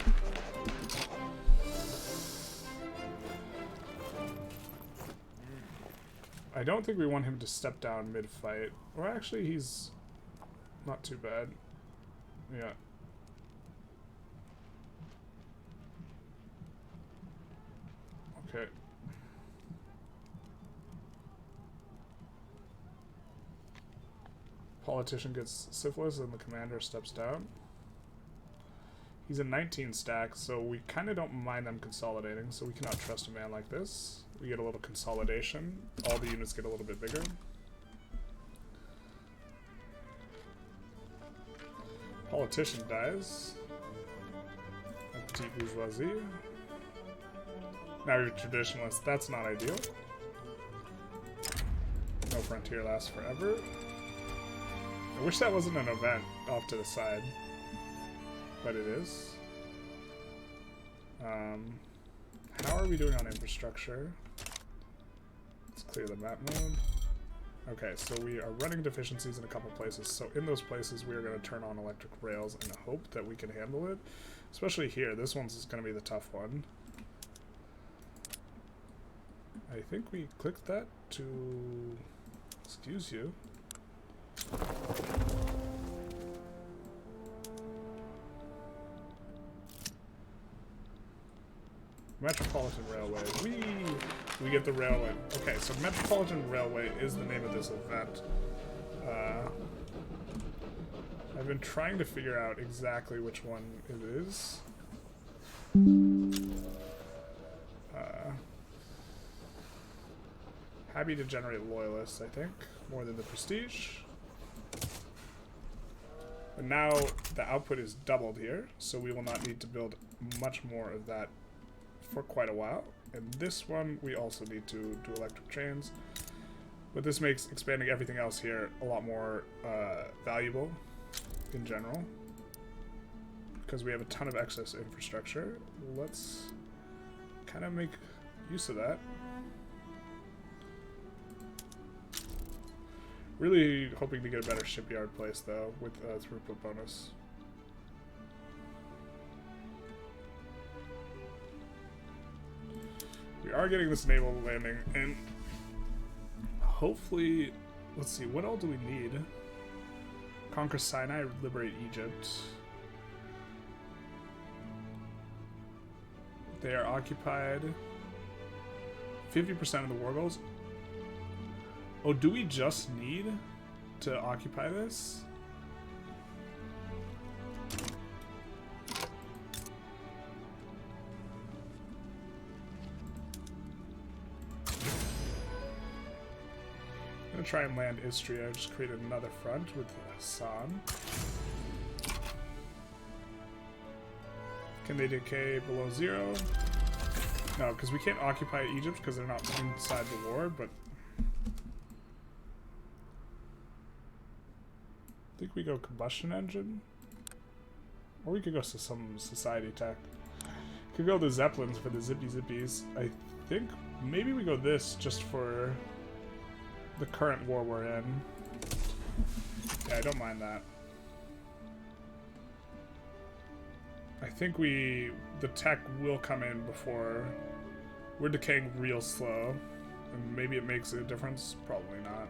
I don't think we want him to step down mid-fight. Or actually, he's not too bad. Yeah. Okay. Politician gets syphilis and the commander steps down. He's a 19 stack, so we kind of don't mind them consolidating, so we cannot trust a man like this. We get a little consolidation. All the units get a little bit bigger. Politician dies. A petite bourgeoisie. Now you're traditionalist. That's not ideal. No frontier lasts forever. I wish that wasn't an event off to the side. But it is. How are we doing on infrastructure? Let's clear the map mode. Okay, so we are running deficiencies in a couple places. So in those places, we are going to turn on electric rails and hope that we can handle it. Especially here. This one's going to be the tough one. I think we clicked that to... Excuse you. Metropolitan Railway. We get the railway. Okay, so Metropolitan Railway is the name of this event. I've been trying to figure out exactly which one it is. Happy to generate loyalists, I think, more than the prestige. But now the output is doubled here, so we will not need to build much more of that for quite a while. And this one we also need to do electric trains, but this makes expanding everything else here a lot more valuable in general because we have a ton of excess infrastructure. Let's kind of make use of that. Really hoping to get a better shipyard place though with throughput bonus. We are getting this naval landing, and hopefully, let's see, what all do we need? Conquer Sinai, liberate Egypt. They are occupied. 50% of the war goals. Oh, do we just need to occupy this? I'm gonna try and land Istria, just create another front with Hassan. Can they decay below 0? No, because we can't occupy Egypt because they're not inside the war, but... I think we go combustion engine? Or we could go to some society tech. Could go the Zeppelins for the zippy zippies. I think maybe we go this just for the current war we're in. Yeah, I don't mind that. I think the tech will come in before we're decaying real slow. And maybe it makes a difference. Probably not.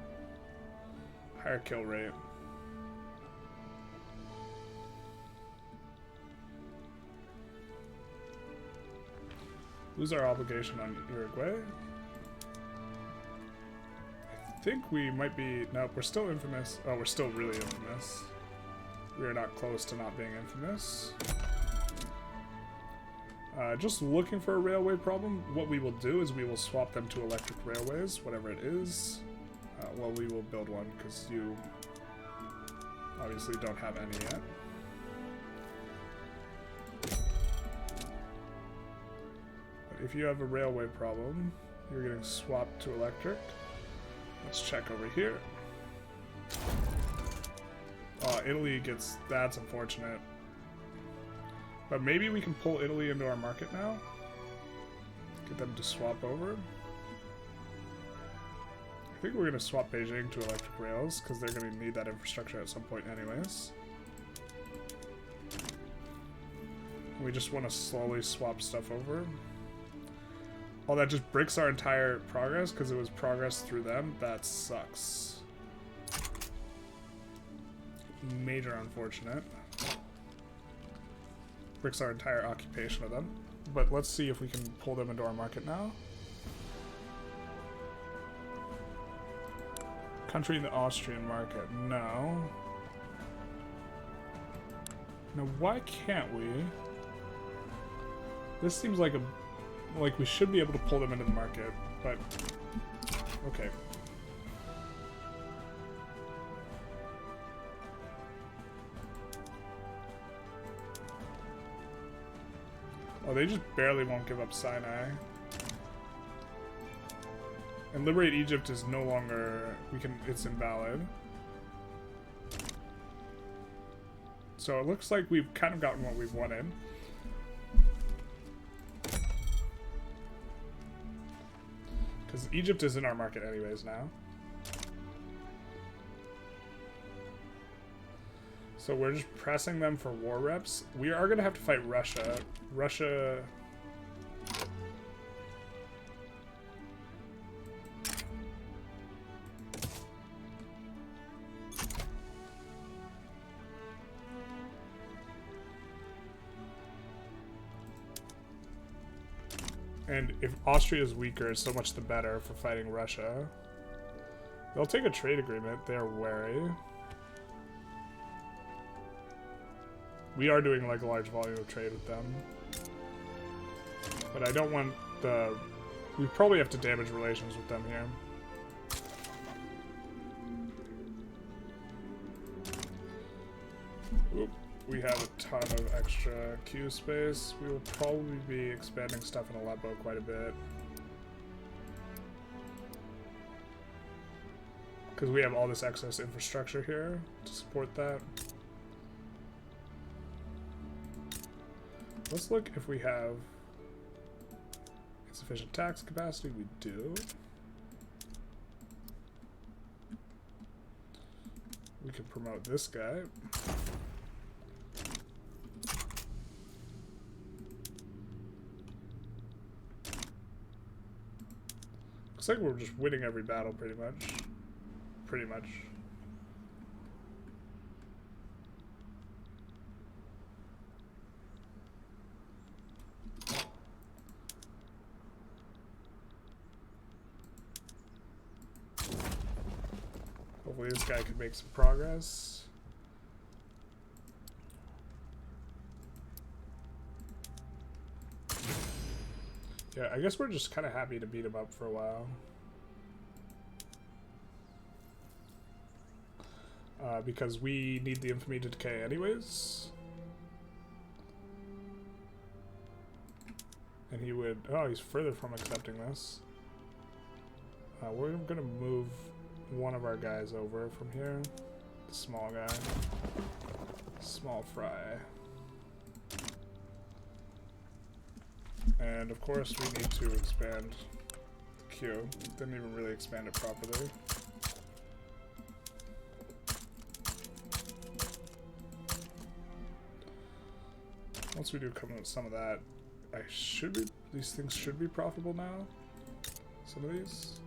Higher kill rate. Lose our obligation on Uruguay. I think we might be... No, we're still infamous. Oh, we're still really infamous. We are not close to not being infamous. Just looking for a railway problem. What we will do is we will swap them to electric railways, whatever it is. Well, we will build one, because you obviously don't have any yet. If you have a railway problem, you're getting swapped to electric. Let's check over here. Italy gets... That's unfortunate. But maybe we can pull Italy into our market now. Get them to swap over. I think we're going to swap Beijing to electric rails, because they're going to need that infrastructure at some point anyways. We just want to slowly swap stuff over. Oh, that just breaks our entire progress because it was progress through them. That sucks. Major unfortunate. Breaks our entire occupation of them. But let's see if we can pull them into our market now. Country in the Austrian market. No. Now, why can't we? This seems like we should be able to pull them into the market, but okay. Oh, they just barely won't give up Sinai. And Liberate Egypt is no longer... it's invalid. So it looks like we've kind of gotten what we've wanted. Because Egypt is in our market anyways now. So we're just pressing them for war reps. We are going to have to fight Russia. Russia... And if Austria is weaker, so much the better for fighting Russia. They'll take a trade agreement. They're wary. We are doing like a large volume of trade with them. But I don't want the... We probably have to damage relations with them here. Oop. We have a ton of extra queue space. We will probably be expanding stuff in Aleppo quite a bit. Because we have all this excess infrastructure here to support that. Let's look if we have insufficient tax capacity. We do. We can promote this guy. Looks like we're just winning every battle pretty much. Pretty much. Hopefully this guy can make some progress. Yeah, I guess we're just kind of happy to beat him up for a while. Because we need the infamy to decay anyways. And he would... Oh, he's further from accepting this. We're going to move one of our guys over from here. The small guy. Small fry. And of course we need to expand the queue. Didn't even really expand it properly. Once we do come with some of that, these things should be profitable now. Some of these.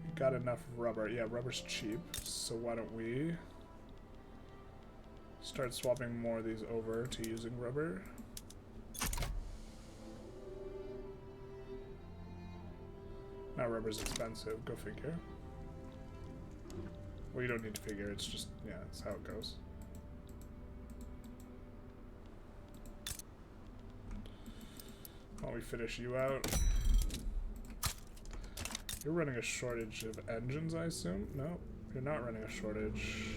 We got enough rubber. Yeah, rubber's cheap. So why don't we start swapping more of these over to using rubber. Now rubber's expensive, go figure. Well, you don't need to figure, it's just, yeah, that's how it goes. While we finish you out. You're running a shortage of engines, I assume? No, you're not running a shortage.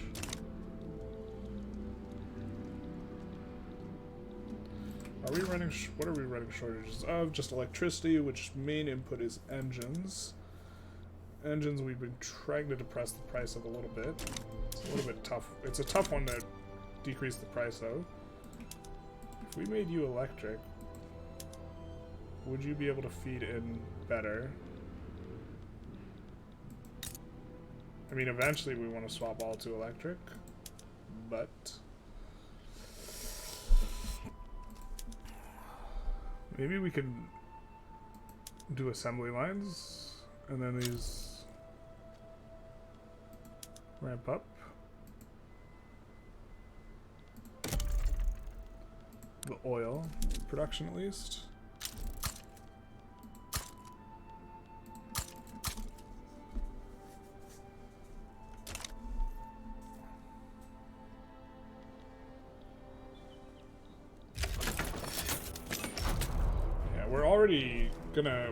Are we running, what are we running shortages of? Just electricity, which main input is engines. Engines we've been trying to depress the price of a little bit. It's a little bit tough. It's a tough one to decrease the price of. If we made you electric, would you be able to feed in better? I mean, eventually we want to swap all to electric, but... Maybe we can do assembly lines, and then these ramp up. The oil production, at least.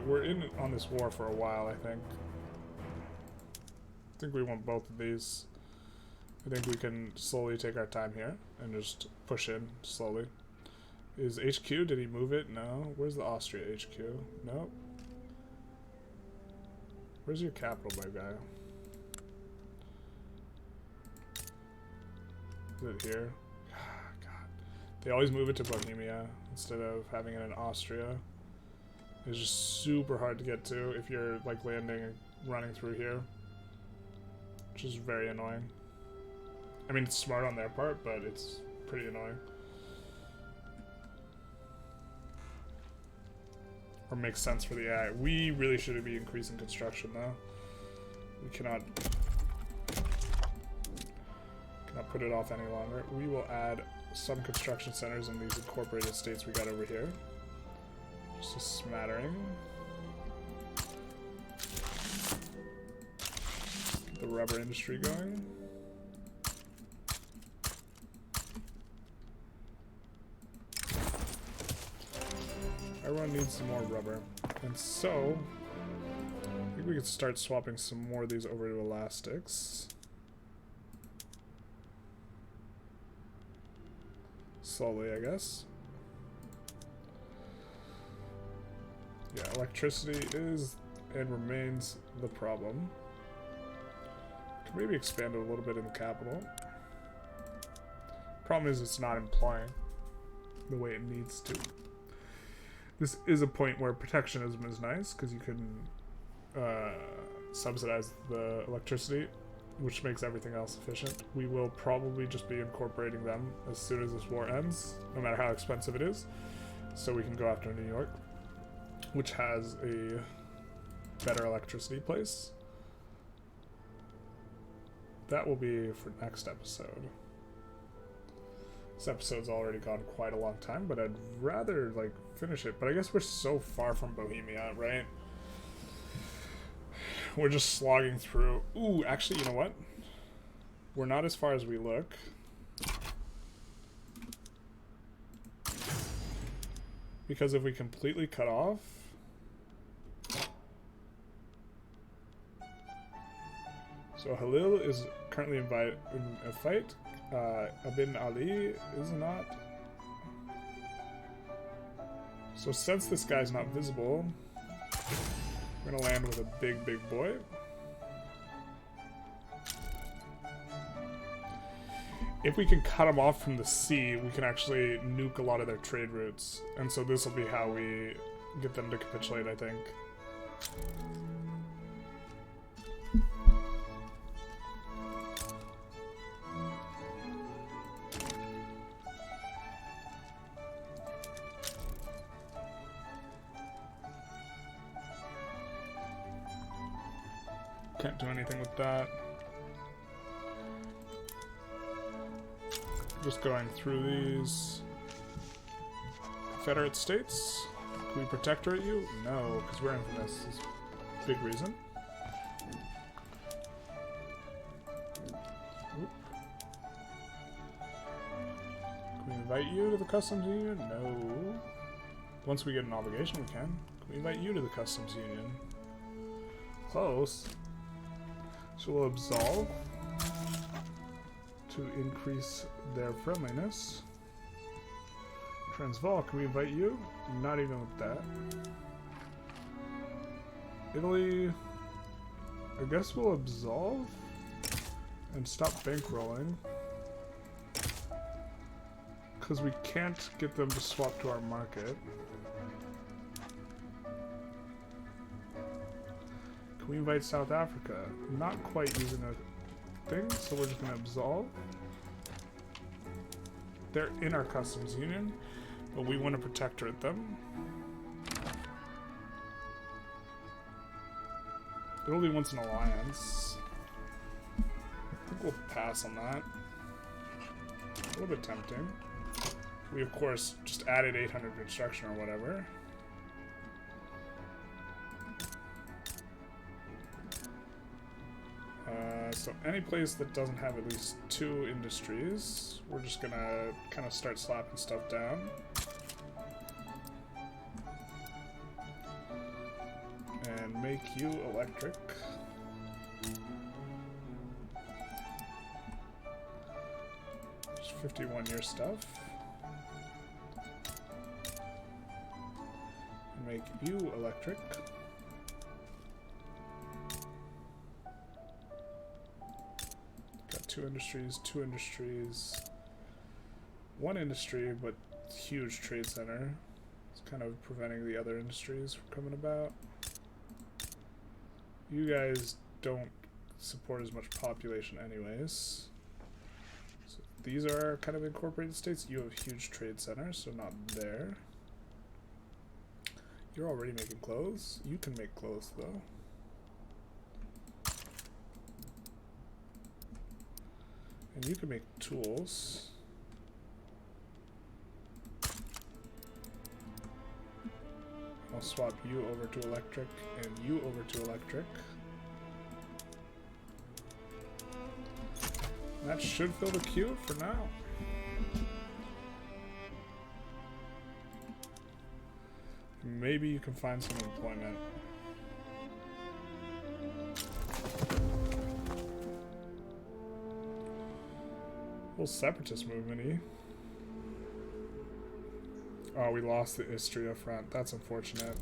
We're in on this war for a while, I think. I think we want both of these. I think we can slowly take our time here and just push in slowly. Is HQ, did he move it? No. Where's the Austria HQ? Nope. Where's your capital, my guy? Is it here? God. They always move it to Bohemia instead of having it in Austria. It's just super hard to get to if you're like landing and running through here, which is very annoying. I mean, it's smart on their part, but it's pretty annoying. Or makes sense for the AI. We really should be increasing construction though. We cannot put it off any longer. We will add some construction centers in these incorporated states we got over here. Just a smattering. Get the rubber industry going. Everyone needs some more rubber. And so, I think we could start swapping some more of these over to elastics. Slowly, I guess. Yeah, electricity is and remains the problem. Can maybe expand it a little bit in the capital. Problem is it's not employing the way it needs to. This is a point where protectionism is nice because you can subsidize the electricity, which makes everything else efficient. We will probably just be incorporating them as soon as this war ends, no matter how expensive it is, so we can go after New York, which has a better electricity place. That will be for next episode. This episode's already gone quite a long time, but I'd rather like finish it. But I guess we're so far from Bohemia, right? We're just slogging through. Ooh, actually, you know what? We're not as far as we look. Because if we completely cut off... So Halil is currently in a fight. Ibn Ali is not. So since this guy's not visible, we're gonna land with a big boy. If we can cut them off from the sea, we can actually nuke a lot of their trade routes. And so this will be how we get them to capitulate, I think. Can't do anything with that. Just going through these. Confederate states? Can we protectorate you? No, because we're infamous. Is a big reason. Oop. Can we invite you to the customs union? No. Once we get an obligation, we can. Can we invite you to the customs union? Close. So we'll absolve to increase their friendliness. Transvaal, can we invite you? Not even with that. Italy, I guess we'll absolve and stop bankrolling. Because we can't get them to swap to our market. Can we invite South Africa? Not quite using a thing, so we're just going to absolve. They're in our customs union, but we want to protectorate them. Italy wants an alliance. I think we'll pass on that. A little bit tempting. We, of course, just added 800 construction or whatever. So any place that doesn't have at least 2 industries, we're just gonna kind of start slapping stuff down. And make you electric. Just 51-year stuff. And make you electric. Two industries, one industry, but huge trade center. It's kind of preventing the other industries from coming about. You guys don't support as much population anyways. So these are kind of incorporated states. You have huge trade centers, so not there. You're already making clothes. You can make clothes though. And you can make tools. I'll swap you over to electric and you over to electric. And that should fill the queue for now. Maybe you can find some employment. Little separatist movement-y. Oh, we lost the Istria front. That's unfortunate.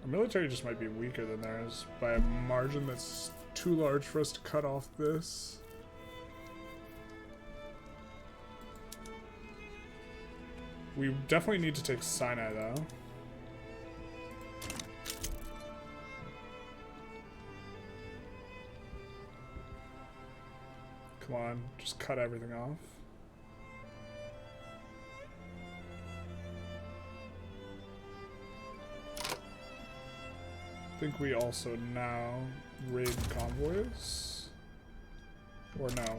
Our military just might be weaker than theirs by a margin that's too large for us to cut off this. We definitely need to take Sinai, though. Come on, just cut everything off. I think we also now raid convoys. Or no,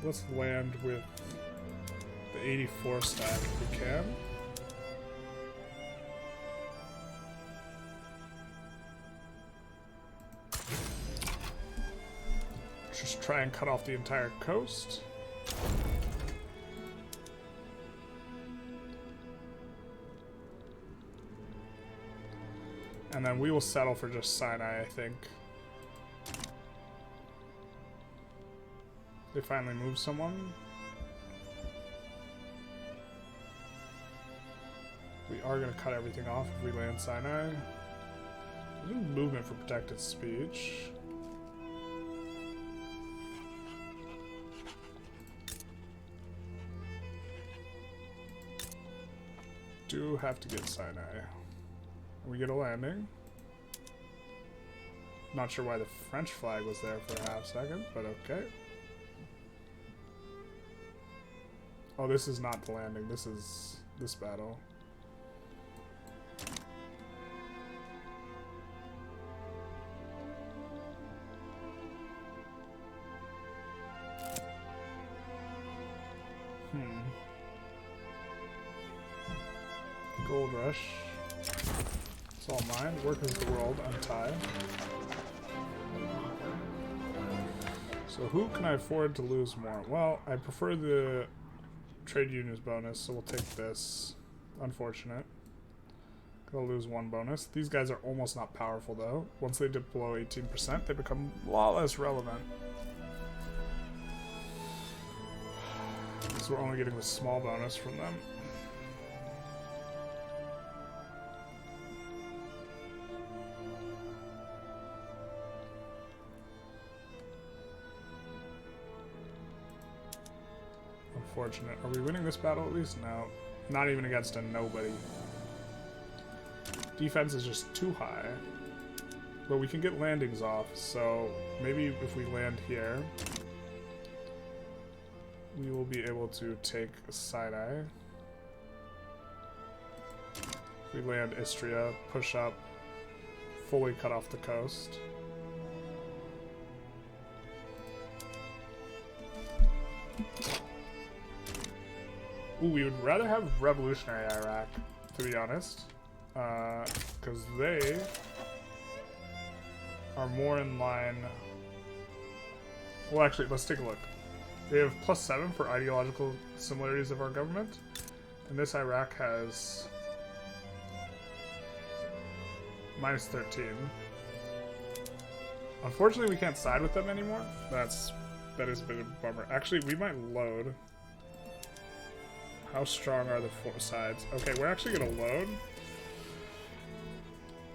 let's land with the 84 stack if we can. Just try and cut off the entire coast. And then we will settle for just Sinai, I think. They finally moved someone. are going to cut everything off if we land Sinai. There's movement for protected speech. Do have to get Sinai. We get a landing. Not sure why the French flag was there for a half second, but okay. Oh, this is not the landing. This is this battle. Gold rush. It's all mine. Workers of the world, untie. So who can I afford to lose more? Well, I prefer the trade unions bonus, so we'll take this. Unfortunate. Gonna lose one bonus. These guys are almost not powerful though. Once they dip below 18%, they become a lot less relevant. So we're only getting the small bonus from them. Unfortunate. Are we winning this battle at least? No. Not even against a nobody. Defense is just too high. But we can get landings off, so maybe if we land here, we will be able to take Sinai. If we land Istria, push up, fully cut off the coast. Ooh, we would rather have revolutionary Iraq, to be honest, because they are more in line. Well, actually, let's take a look. They have +7 for ideological similarities of our government, and this Iraq has -13. Unfortunately, we can't side with them anymore. That is a bit of a bummer. Actually, we might load. How strong are the four sides? Okay, we're actually going to load.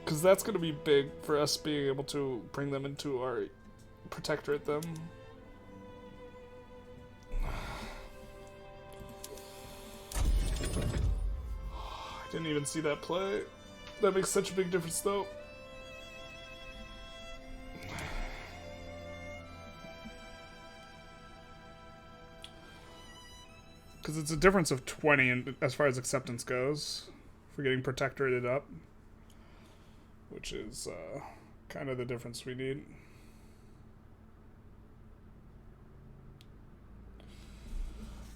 Because that's going to be big for us being able to bring them into our protectorate them. I didn't even see that play. That makes such a big difference though. Because it's a difference of 20 in, as far as acceptance goes for getting protectorated up, which is kind of the difference we need.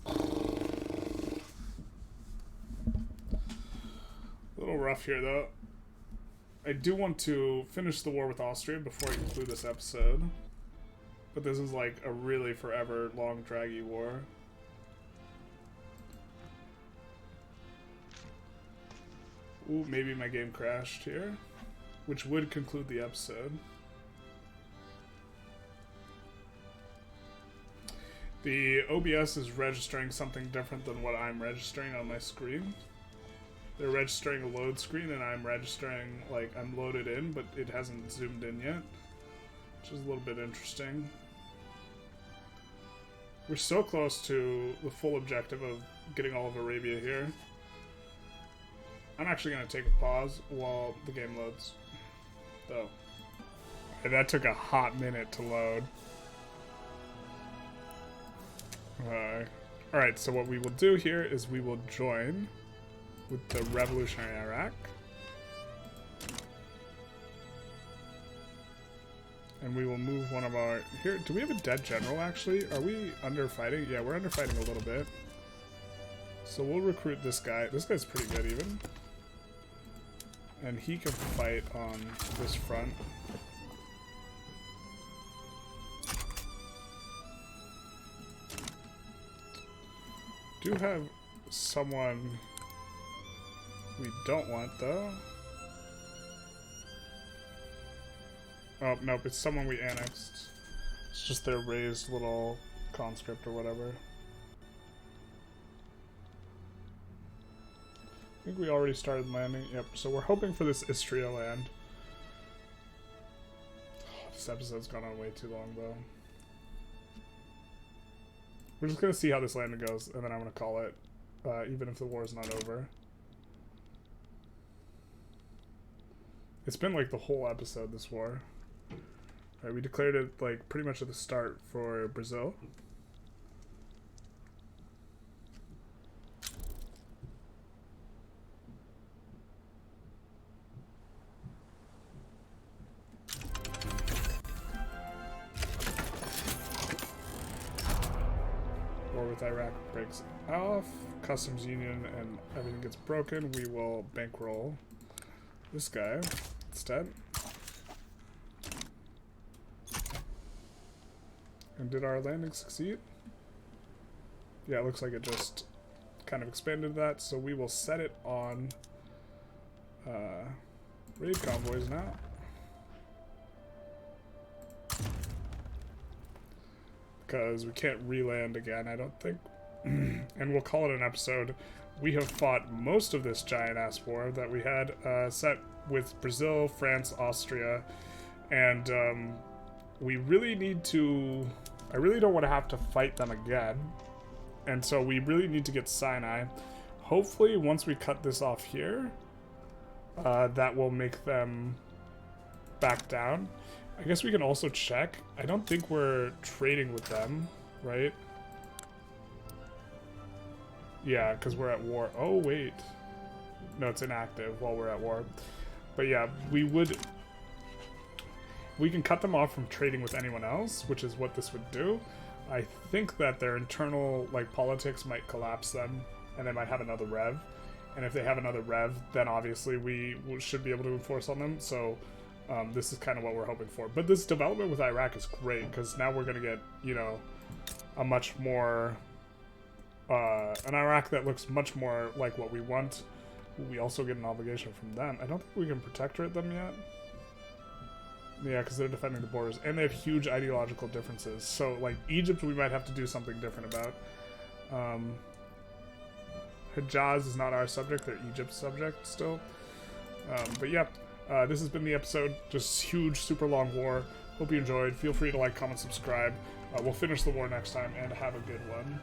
A little rough here though. I do want to finish the war with Austria before I conclude this episode, but this is like a really forever long draggy war. Ooh, maybe my game crashed here, which would conclude the episode. The OBS is registering something different than what I'm registering on my screen. They're registering a load screen and I'm registering, like, I'm loaded in, but it hasn't zoomed in yet, which is a little bit interesting. We're so close to the full objective of getting all of Arabia here. I'm actually going to take a pause while the game loads, though. And that took a hot minute to load. Alright, so what we will do here is we will join with the Revolutionary Iraq. And we will move one of our... Here, do we have a dead general, actually? Are we underfighting? Yeah, we're underfighting a little bit. So we'll recruit this guy. This guy's pretty good, even. And he can fight on this front. Do have someone we don't want, though. Oh, nope, it's someone we annexed. It's just their raised little conscript or whatever. think we already started landing. Yep, so we're hoping for this Istria land. Oh, this episode's gone on way too long, though. We're just going to see how this landing goes, and then I'm going to call it, even if the war is not over. It's been like the whole episode, this war. Alright, we declared it like pretty much at the start for Brazil. War with Iraq breaks off. Customs union and everything gets broken. We will bankroll this guy instead. And did our landing succeed? Yeah, it looks like it just kind of expanded that, so we will set it on raid convoys now. Because we can't re-land again, I don't think. And we'll call it an episode. We have fought most of this giant-ass war that we had set with Brazil, France, Austria, and we really need to... I really don't want to have to fight them again, and so we really need to get Sinai. Hopefully, once we cut this off here, that will make them back down. I guess we can also check. I don't think we're trading with them, right? Yeah, because we're at war. Oh, wait. No, it's inactive while we're at war. But yeah, we can cut them off from trading with anyone else, which is what this would do. I think that their internal, like, politics might collapse them, and they might have another rev. And if they have another rev, then obviously we should be able to enforce on them. So this is kind of what we're hoping for. But this development with Iraq is great, because now we're going to get, you know, a much more... an Iraq that looks much more like what we want. We also get an obligation from them. I don't think we can protectorate them yet. Yeah, because they're defending the borders. And they have huge ideological differences. So, like, Egypt we might have to do something different about. Hijaz is not our subject. They're Egypt's subject still. But yeah, this has been the episode. Just huge, super long war. Hope you enjoyed. Feel free to like, comment, subscribe. We'll finish the war next time, and have a good one.